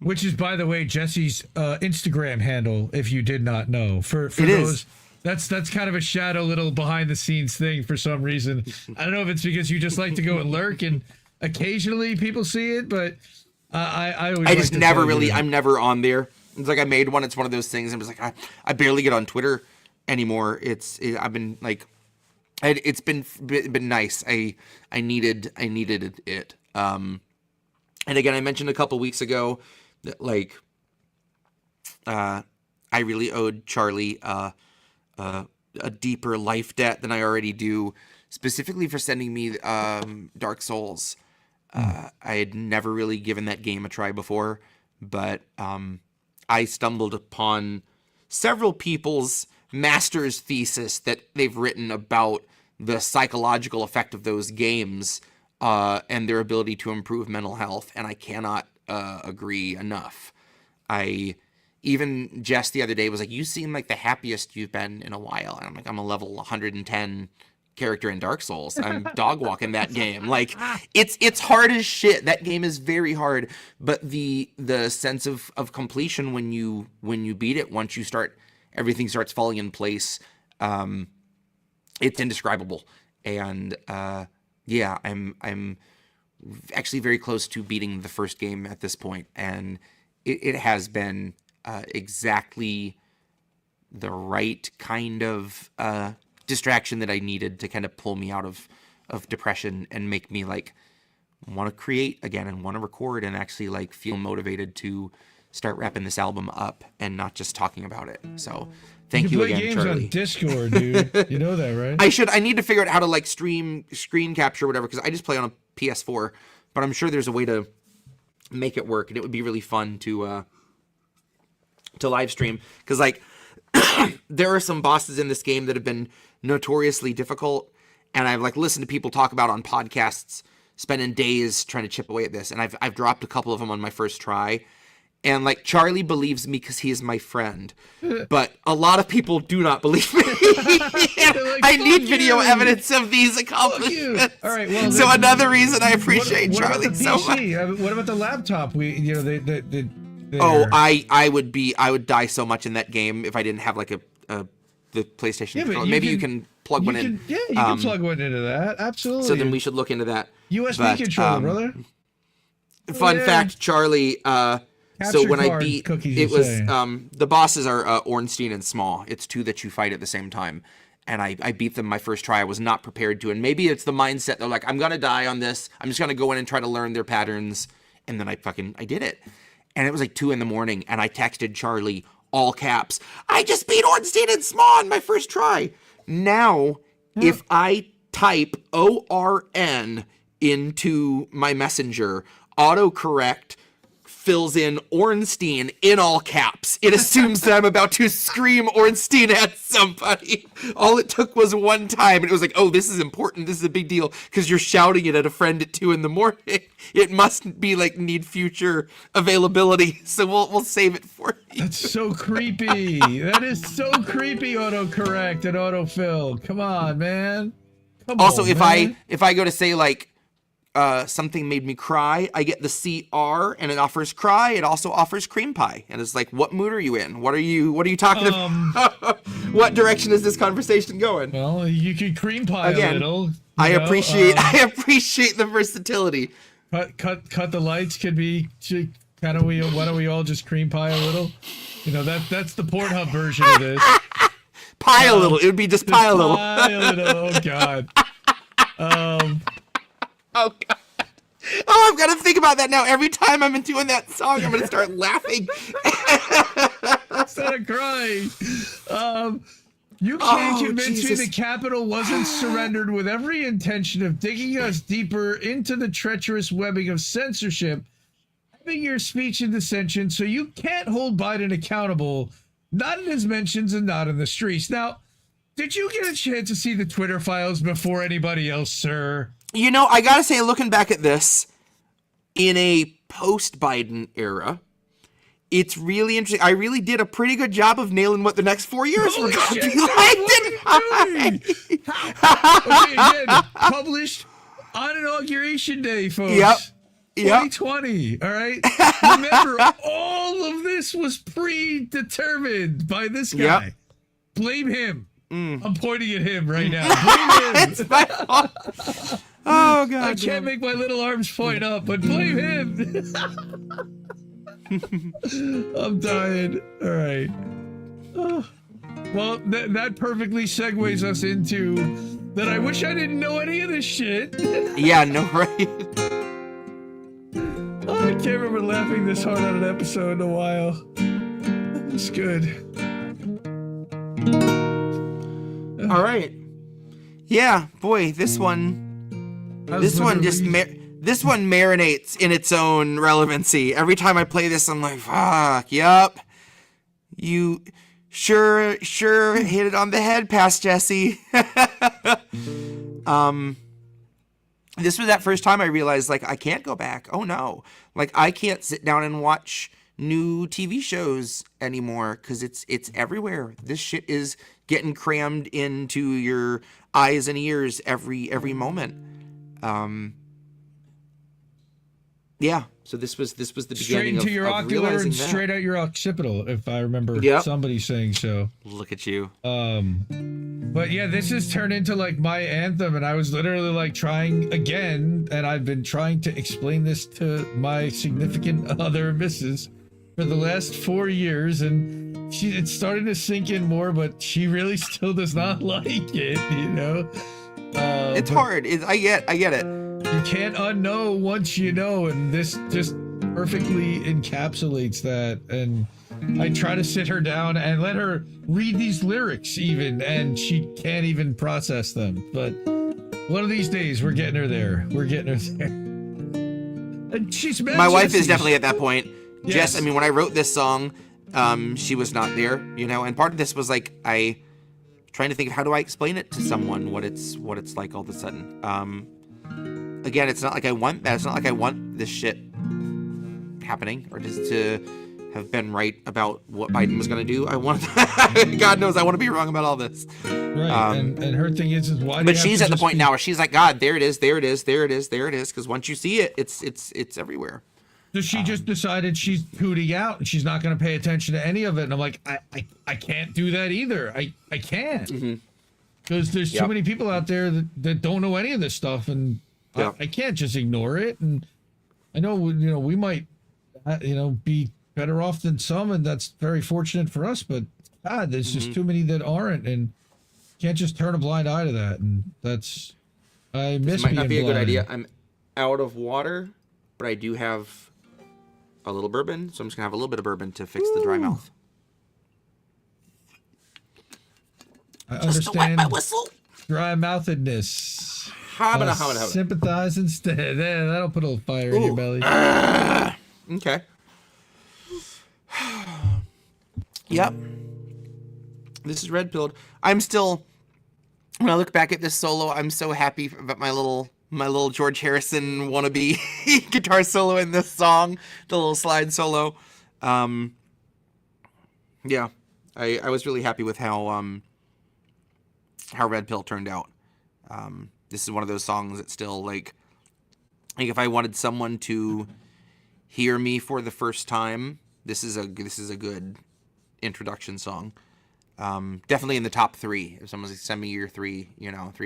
Which is, by the way, Jesse's Instagram handle, if you did not know. For it those, is. That's kind of a shadow little behind the scenes thing for some reason. I don't know if it's because you just like to go and lurk and occasionally people see it, but I always I just like to never tell you really, that. I'm never on there. It's like I made one. It's one of those things. I'm just like, I barely get on Twitter anymore. I've been like, it's been nice. I needed it. And again, I mentioned a couple weeks ago that like, I really owed Charlie a deeper life debt than I already do, specifically for sending me Dark Souls. I had never really given that game a try before, but I stumbled upon several people's master's thesis that they've written about the psychological effect of those games and their ability to improve mental health, and I cannot agree enough. Even Jess the other day was like, you seem like the happiest you've been in a while. And I'm like, I'm a level 110 character in Dark Souls. I'm dog walking that game. Like, it's hard as shit. That game is very hard. But the sense of completion when you beat it, once you start, everything starts falling in place. It's indescribable. And yeah, I'm actually very close to beating the first game at this point, and it has been exactly the right kind of distraction that I needed to kind of pull me out of depression and make me like want to create again and want to record and actually like feel motivated to start wrapping this album up and not just talking about it. So thank you again, games Charlie. on Discord, dude. You know that, right? I need to figure out how to like screen capture or whatever, because I just play on a PS4, but I'm sure there's a way to make it work, and it would be really fun to live stream, because like there are some bosses in this game that have been notoriously difficult, and I've like listened to people talk about on podcasts, spending days trying to chip away at this, and I've dropped a couple of them on my first try, And like Charlie believes me because he is my friend, but a lot of people do not believe me. I need video evidence of these accomplishments. All right, well, so another reason I appreciate what Charlie about the so PC? much. What about the laptop? I would die so much in that game if I didn't have like the PlayStation controller. Maybe you can plug one in. Yeah, you can plug one into that. Absolutely. So then we should look into that. USB controller, brother. Fun fact, Charlie. So when I beat, it was the bosses are Ornstein and Small. It's two that you fight at the same time, and I beat them my first try. I was not prepared to, and maybe it's the mindset. They're like, I'm gonna die on this. I'm just gonna go in and try to learn their patterns, and then I did it, and it was like 2 a.m, and I texted Charlie all caps. I just beat Ornstein and Small on my first try. Now, if I type ORN into my messenger, autocorrect fills in Ornstein in all caps. It assumes that I'm about to scream Ornstein at somebody. All it took was one time, and it was like, oh, this is important. This is a big deal because you're shouting it at a friend at 2 a.m. It must be like need future availability, so we'll save it for you. That's so creepy. That is so creepy. Autocorrect and autofill. Come on, man. Also, if I go to say like, something made me cry, I get the CR and it offers cry. It also offers cream pie. And it's like, what mood are you in? What are you talking about? What direction is this conversation going? Well, you could cream pie again, a little. I appreciate the versatility. Cut the lights could be kind of, why don't we all just cream pie a little? You know, that's the Pornhub version of this. Pie a little. It would be just pie a little. Pie a little. Oh, God. Oh, God. Oh, I've got to think about that now. Every time I'm doing that song, I'm going to start laughing. Instead of crying. You can't convince me the Capitol wasn't surrendered with every intention of digging us deeper into the treacherous webbing of censorship, having your speech in dissension, so you can't hold Biden accountable, not in his mentions and not in the streets. Now, did you get a chance to see the Twitter files before anybody else, sir? You know, I gotta say, looking back at this, in a post-Biden era, it's really interesting. I really did a pretty good job of nailing what the next 4 years were going to be like, didn't I? Okay, again, published on Inauguration Day, folks. Yep. 2020, all right? Remember, all of this was predetermined by this guy. Yep. Blame him. I'm pointing at him right now. Blame him. It's my fault. Oh, God. I can't make my little arms point up, but blame him. I'm dying. All right. Well, that perfectly segues us into that. I wish I didn't know any of this shit. Yeah, no, right? Oh, I can't remember laughing this hard on an episode in a while. It's good. All right. Yeah, boy, this one marinates in its own relevancy. Every time I play this, I'm like, fuck, yup. You sure hit it on the head, past Jesse. This was that first time I realized, like, I can't go back. Oh, no. Like, I can't sit down and watch new TV shows anymore because it's everywhere. This shit is getting crammed into your eyes and ears every moment. Yeah. So this was the beginning straight into your ocular and that. Straight out your occipital, if I remember somebody saying so. Look at you. But yeah, this has turned into like my anthem, and I was literally like trying again, and I've been trying to explain this to my significant other, Mrs., for the last 4 years, and it's starting to sink in more, but she really still does not like it, you know? It's hard. I get it. You can't unknow once you know, and this just perfectly encapsulates that. And I try to sit her down and let her read these lyrics even, and she can't even process them. But one of these days, we're getting her there. And she's mad. My wife is definitely at that point. Yes. Jess, I mean, when I wrote this song, she was not there, you know, and part of this was like trying to think of how do I explain it to someone what it's like all of a sudden. Again, it's not like I want that. It's not like I want this shit happening or just to have been right about what Biden was going to do. I want, God knows, I want to be wrong about all this. Right, and her thing is why? But she's at the point now where she's like, God, there it is, there it is, there it is, there it is. Because once you see it, it's everywhere. So she just decided she's tooting out and she's not going to pay attention to any of it. And I'm like, I can't do that either. I can't. Because there's too many people out there that don't know any of this stuff, and I can't just ignore it. And I know, we might, be better off than some, and that's very fortunate for us. But God, there's just too many that aren't, and can't just turn a blind eye to that. And that's, I miss. This might not be a good idea. I'm out of water, but I do have a little bourbon, so I'm just gonna have a little bit of bourbon to fix the dry mouth. I understand my whistle. Dry mouthedness. Habana. Sympathize instead. Yeah, that'll put a little fire in your belly. Okay. Yep. This is red pilled. I'm still, when I look back at this solo, I'm so happy about my little George Harrison wannabe guitar solo in this song, the little slide solo. Yeah, I was really happy with how Red Pill turned out. This is one of those songs that still, like if I wanted someone to hear me for the first time, this is a good introduction song. Definitely in the top 3. If someone's like, send me your 3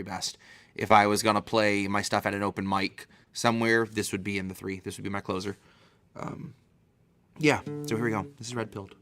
best. If I was gonna play my stuff at an open mic somewhere, this would be in the 3. This would be my closer. Yeah. So here we go. This is Red Pilled.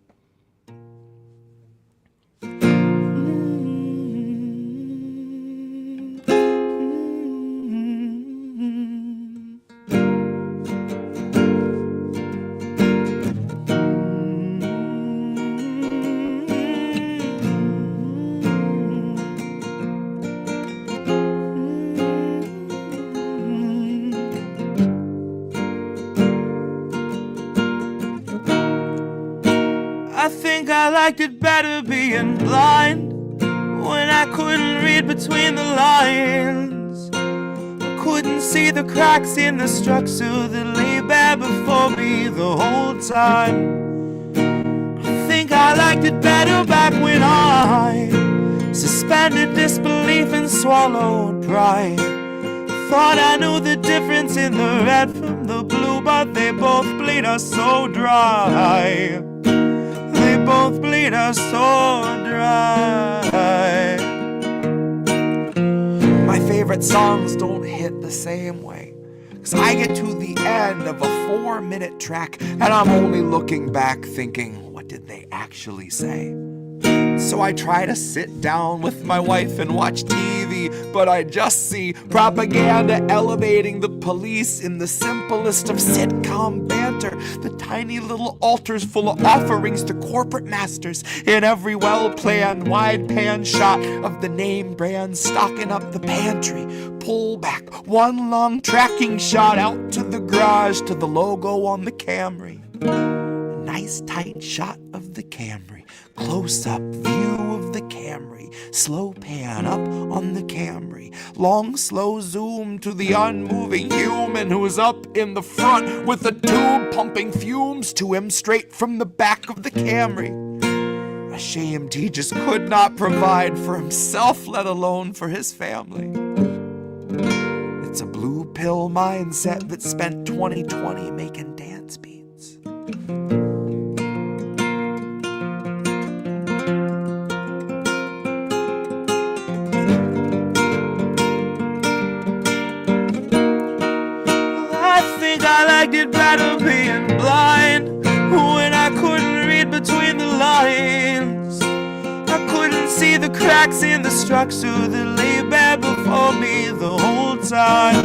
I liked it better being blind when I couldn't read between the lines. I couldn't see the cracks in the structure that lay bare before me the whole time. I think I liked it better back when I suspended disbelief and swallowed pride. Thought I knew the difference in the red from the blue, but they both bleed us so dry. They both bleed us so dry. My favorite songs don't hit the same way, 'cause I get to the end of a 4-minute track and I'm only looking back thinking, what did they actually say? So I try to sit down with my wife and watch TV, but I just see propaganda elevating the police in the simplest of sitcom banter. The tiny little altars full of offerings to corporate masters in every well-planned wide pan shot of the name brand stocking up the pantry. Pull back one long tracking shot out to the garage to the logo on the Camry. A nice tight shot of the Camry. Close-up view of the Camry, slow pan up on the Camry, long slow zoom to the unmoving human who's up in the front with a tube pumping fumes to him straight from the back of the Camry. Ashamed he just could not provide for himself, let alone for his family. It's a blue pill mindset that spent 2020 making dance beats. I liked it better being blind when I couldn't read between the lines. I couldn't see the cracks in the structure that lay bare before me the whole time.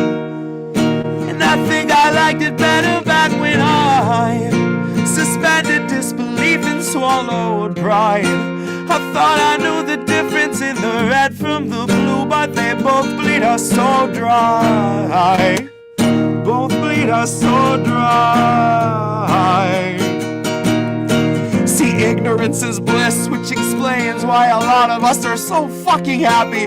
And I think I liked it better back when I suspended disbelief and swallowed pride. I thought I knew the difference in the red from the blue, but they both bleed us so dry. Both bleed us so dry. See, ignorance is bliss, which explains explains why a lot of us are so fucking happy.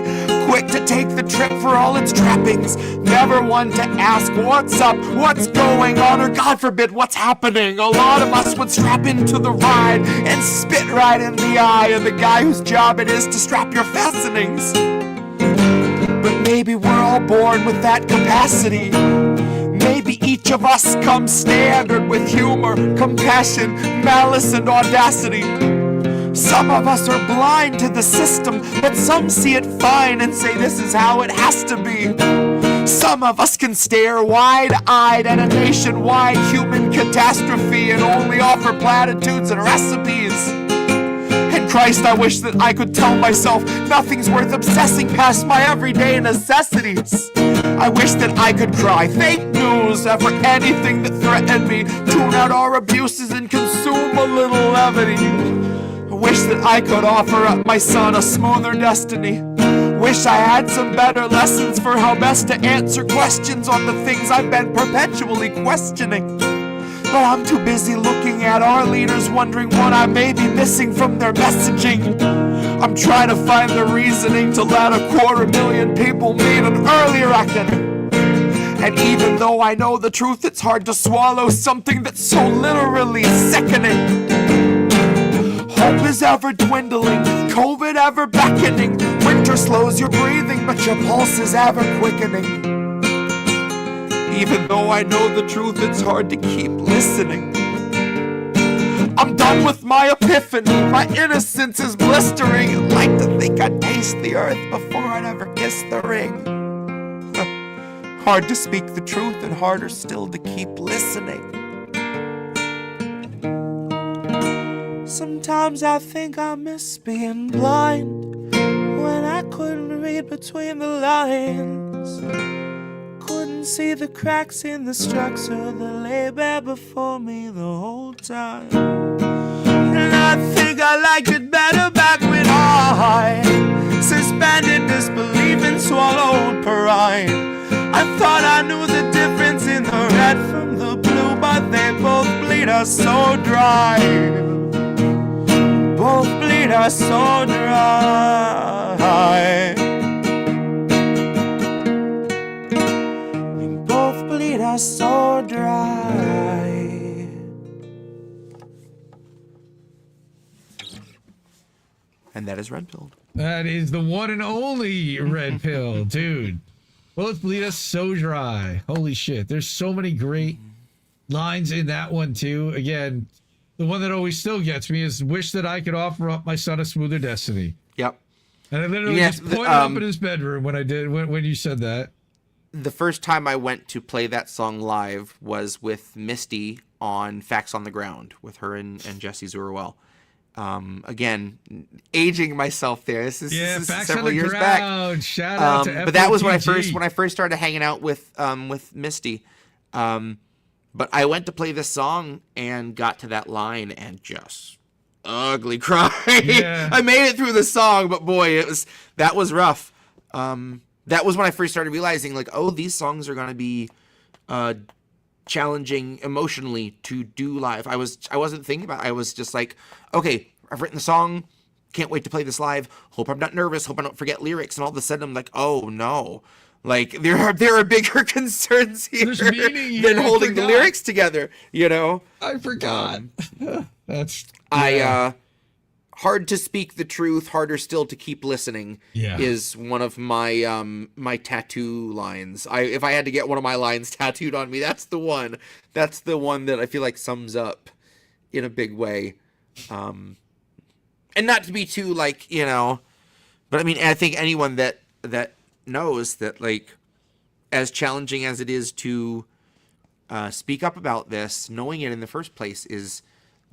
Quick to take the trip for all its trappings. Never one to ask what's up, what's going on, or God forbid what's happening. A lot of us would strap into the ride and spit right in the eye of the guy whose job it is to strap your fastenings. But maybe we're all born with that capacity. Maybe each of us comes standard with humor, compassion, malice, and audacity. Some of us are blind to the system, but some see it fine and say this is how it has to be. Some of us can stare wide-eyed at a nationwide human catastrophe and only offer platitudes and recipes. And Christ, I wish that I could tell myself nothing's worth obsessing past my everyday necessities. I wish that I could cry fake news for anything that threatened me, tune out our abuses and consume a little levity. I wish that I could offer up my son a smoother destiny. Wish I had some better lessons for how best to answer questions on the things I've been perpetually questioning. But I'm too busy looking at our leaders, wondering what I may be missing from their messaging. I'm trying to find the reasoning to let 250,000 people meet an early reckoning. And even though I know the truth, it's hard to swallow something that's so literally sickening. Hope is ever dwindling, COVID ever beckoning. Winter slows your breathing, but your pulse is ever quickening. Even though I know the truth, it's hard to keep listening. I'm done with my epiphany, my innocence is blistering. I'd like to think I'd taste the earth before I'd ever kiss the ring. Hard to speak the truth and harder still to keep listening. Sometimes I think I miss being blind, when I couldn't read between the lines. Couldn't see the cracks in the structure that lay bare before me the whole time. And I think I liked it better back when I suspended disbelief and swallowed pride. I thought I knew the difference in the red from the blue, but they both bleed us so dry. Both bleed us so dry. Both bleed us so dry. And that is Red Pilled. That is the one and only Red Pill, dude. Both bleed us so dry. Holy shit. There's so many great lines in that one, too. Again, the one that always still gets me is wish that I could offer up my son a smoother destiny. Yep. And I literally just pointed up in his bedroom when I did, when you said that. The first time I went to play that song live was with Misty on Facts on the Ground with her and Jesse Jett. Again, aging myself there. This is several years back. Shout out to but that was when I first started hanging out with Misty. But I went to play this song and got to that line and just ugly cry. Yeah. I made it through the song, but boy, that was rough. That was when I first started realizing, like, oh, these songs are gonna be challenging emotionally to do live. I wasn't thinking about it. I was just like, okay, I've written the song, can't wait to play this live. Hope I'm not nervous. Hope I don't forget lyrics. And all of a sudden, I'm like, oh no, like there are bigger concerns here than holding the lyrics together. You know, I forgot. That's hard to speak the truth, harder still to keep listening. Yeah. Is one of my my tattoo lines. If I had to get one of my lines tattooed on me, that's the one. That's the one that I feel like sums up in a big way. And not to be too like, you know, but I mean, I think anyone that knows that, like, as challenging as it is to speak up about this, knowing it in the first place is,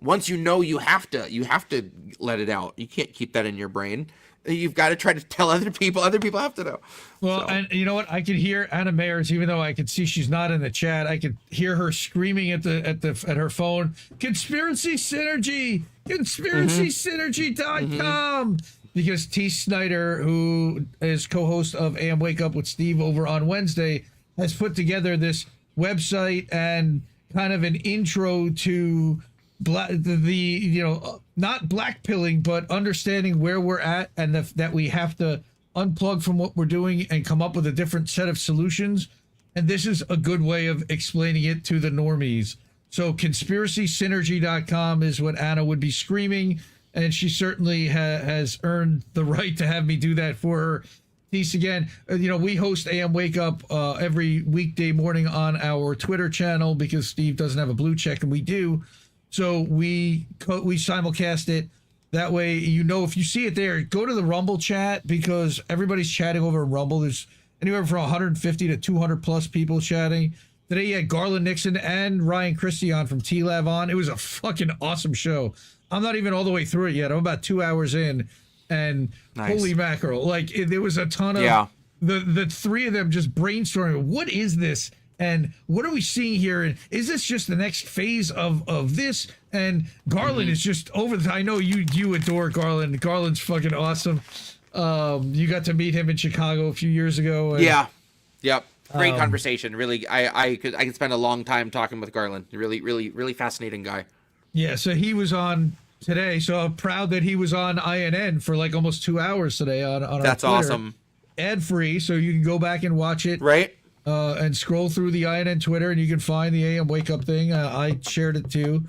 once you know, you have to let it out. You can't keep that in your brain. You've got to try to tell other people. Other people have to know. Well, and you know what? I could hear Anna Mayers, even though I could see she's not in the chat. I could hear her screaming at her phone. Conspiracy Synergy, conspiracysynergy.com. Because T. Snyder, who is co-host of AM Wake Up with Steve over on Wednesday, has put together this website and kind of an intro to not black pilling, but understanding where we're at and that we have to unplug from what we're doing and come up with a different set of solutions. And this is a good way of explaining it to the normies. So conspiracysynergy.com is what Anna would be screaming, and she certainly has earned the right to have me do that for her. Peace again. We host AM Wake Up every weekday morning on our Twitter channel because Steve doesn't have a blue check and we do. So we simulcast it. That way, if you see it there, go to the Rumble chat because everybody's chatting over Rumble. There's anywhere from 150 to 200 plus people chatting. Today you had Garland Nixon and Ryan Christie on from T-Lab on. It was a fucking awesome show. I'm not even all the way through it yet. I'm about 2 hours in. And nice. Holy mackerel. There was a ton of the three of them just brainstorming. What is this? And what are we seeing here? And is this just the next phase of this? And Garland is just over the. I know you adore Garland. Garland's fucking awesome. You got to meet him in Chicago a few years ago. And, Yep. Great conversation. Really, I could spend a long time talking with Garland. Really, really, really fascinating guy. Yeah. So he was on today. So I'm proud that he was on INN for like almost 2 hours today on That's our Twitter. awesome. Ad free, so you can go back and watch it. Right. And scroll through the INN Twitter, and you can find the AM Wake Up thing. I shared it too.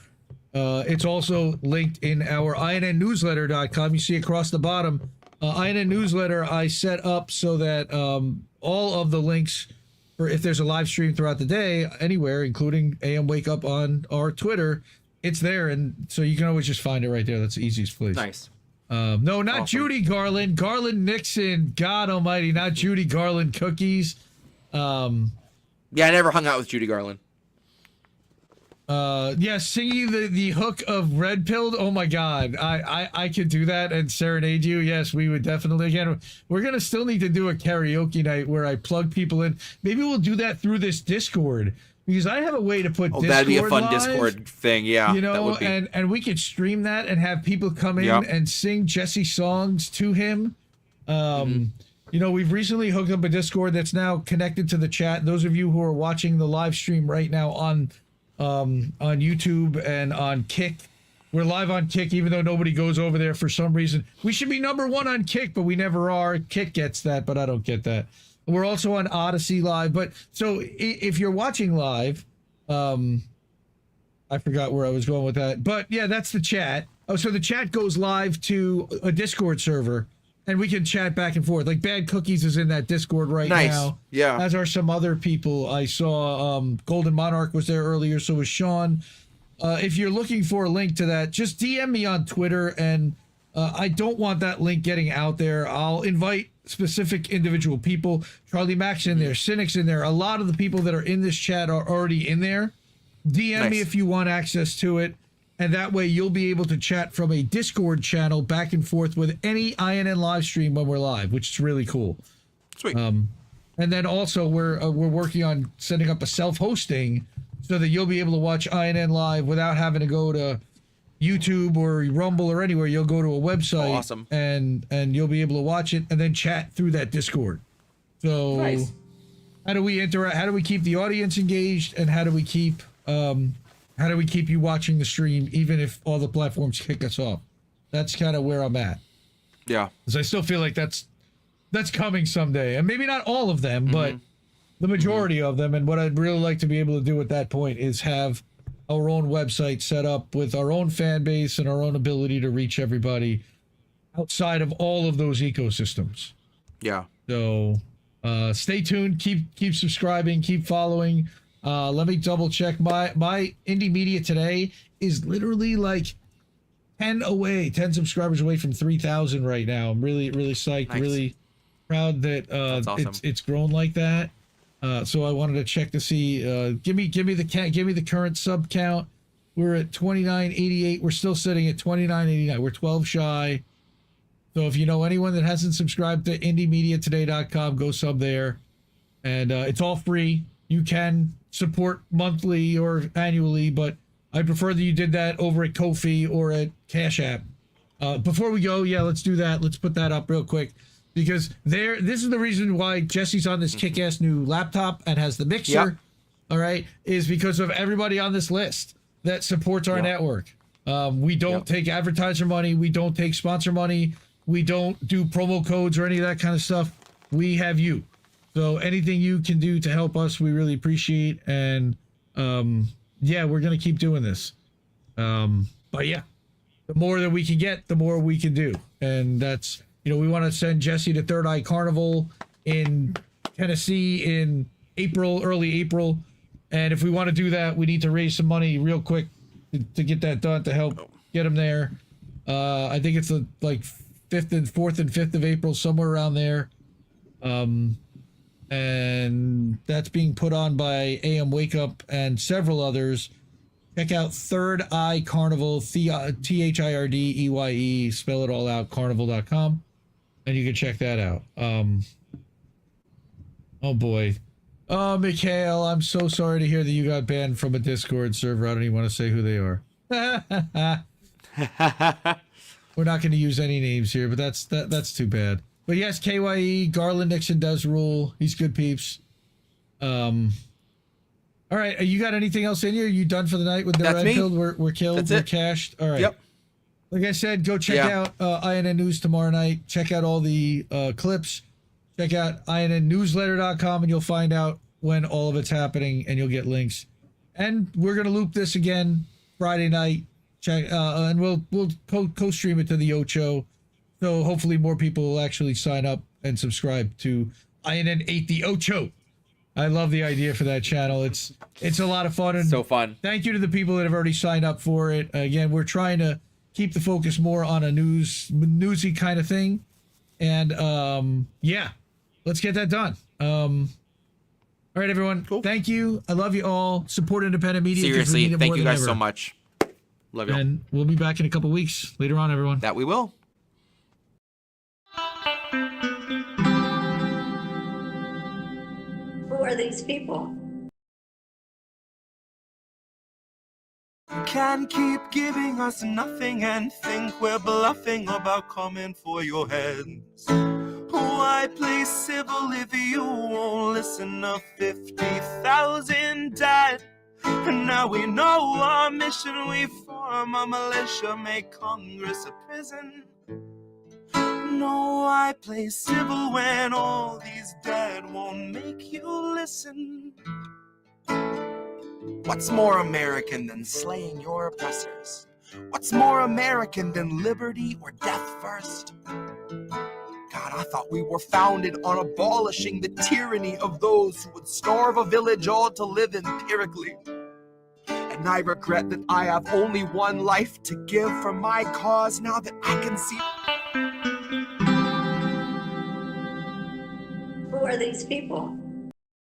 It's also linked in our INNnewsletter.com. You see across the bottom, INN newsletter I set up so that all of the links for if there's a live stream throughout the day, anywhere, including AM Wake Up on our Twitter, it's there. And so you can always just find it right there. That's the easiest place. Nice. No, not awesome. Judy Garland. Garland Nixon. God almighty, not Judy Garland cookies. Yeah, I never hung out with Judy Garland. Singing the hook of Red Pilled. Oh my God, I could do that and serenade you. Yes, we would definitely. Again, we're gonna still need to do a karaoke night where I plug people in. Maybe we'll do that through this Discord because I have a way to put. Discord that'd be a fun live, Discord thing. Yeah, that would be. and we could stream that and have people come in and sing Jesse songs to him. We've recently hooked up a Discord that's now connected to the chat. Those of you who are watching the live stream right now on YouTube and on Kick, we're live on Kick, even though nobody goes over there for some reason. We should be #1 on Kick, but we never are. Kick gets that, but I don't get that. We're also on Odyssey live. But so if you're watching live, I forgot where I was going with that. But yeah, that's the chat. Oh, so the chat goes live to a Discord server. And we can chat back and forth. Like Bad Cookies is in that Discord right now. Yeah. As are some other people. I saw Golden Monarch was there earlier. So was Sean. If you're looking for a link to that, just DM me on Twitter. And I don't want that link getting out there. I'll invite specific individual people. Charlie Mack's in there. Cynic's in there. A lot of the people that are in this chat are already in there. DM me if you want access to it. And that way you'll be able to chat from a Discord channel back and forth with any INN live stream when we're live, which is really cool. Sweet. And then also we're working on setting up a self-hosting so that you'll be able to watch INN live without having to go to YouTube or Rumble or anywhere. You'll go to a website awesome. and you'll be able to watch it and then chat through that Discord. So nice. How do we interact? How do we keep the audience engaged? And how do we keep you watching the stream even if all the platforms kick us off? That's kind of where I'm at. Yeah. Because I still feel like that's coming someday. And maybe not all of them, but the majority of them. And what I'd really like to be able to do at that point is have our own website set up with our own fan base and our own ability to reach everybody outside of all of those ecosystems. Yeah. So stay tuned. Keep subscribing. Keep following. Let me double check. My indie media today is literally like 10 subscribers away from 3,000 right now. I'm really, really psyched. Nice. Really proud that awesome. it's grown like that. So I wanted to check to see. Give me the current sub count. We're at 2988. We're still sitting at 2989. We're 12 shy. So if you know anyone that hasn't subscribed to indiemediatoday.com, go sub there, and it's all free. You can support monthly or annually, but I prefer that you did that over at Ko-fi or at Cash App. Before we go, let's do that. Let's put that up real quick because this is the reason why Jesse's on this kick-ass new laptop and has the mixer. Yep. All right, is because of everybody on this list that supports our network. We don't take advertiser money. We don't take sponsor money. We don't do promo codes or any of that kind of stuff. We have you. So anything you can do to help us, we really appreciate. And yeah, we're going to keep doing this. But yeah, the more that we can get, the more we can do. And that's, you know, we want to send Jesse to Third Eye Carnival in Tennessee in April, early April. And if we want to do that, we need to raise some money real quick to get that done, to help get him there. I think it's the like 4th and 5th of April, somewhere around there. And that's being put on by AM Wake Up and several others. Check out Third Eye Carnival, THIRDEYE, spell it all out, carnival.com. And you can check that out. Oh boy. Oh, Mikhail, I'm so sorry to hear that you got banned from a Discord server. I don't even want to say who they are. We're not going to use any names here, but that's too bad. But yes, KYE, Garland Nixon does rule. He's good peeps. All right, you got anything else in here? Are you done for the night with the red pill? We're killed. That's we're it. Cashed. All right. Yep. Like I said, go check out INN News tomorrow night. Check out all the clips. Check out INNnewsletter.com and you'll find out when all of it's happening and you'll get links. And we're gonna loop this again Friday night. Check and we'll co-stream it to the Ocho. So hopefully more people will actually sign up and subscribe to INN 8 the Ocho. I love the idea for that channel. It's a lot of fun and so fun. Thank you to the people that have already signed up for it. Again, we're trying to keep the focus more on a newsy kind of thing. And yeah, let's get that done. All right, everyone. Cool. Thank you. I love you all. Support independent media. Seriously, thank you guys so much. Love you. And we'll be back in a couple weeks. Later on, everyone. That we will. Who are these people? Can't keep giving us nothing and think we're bluffing about coming for your heads. Why play civil if you won't listen to 50,000 dead? And now we know our mission, we form a militia, make Congress a prison. No, I play civil when all these dead won't make you listen. What's more American than slaying your oppressors? What's more American than liberty or death first? God, I thought we were founded on abolishing the tyranny of those who would starve a village all to live empirically. And I regret that I have only one life to give for my cause now that I can see. Who are these people?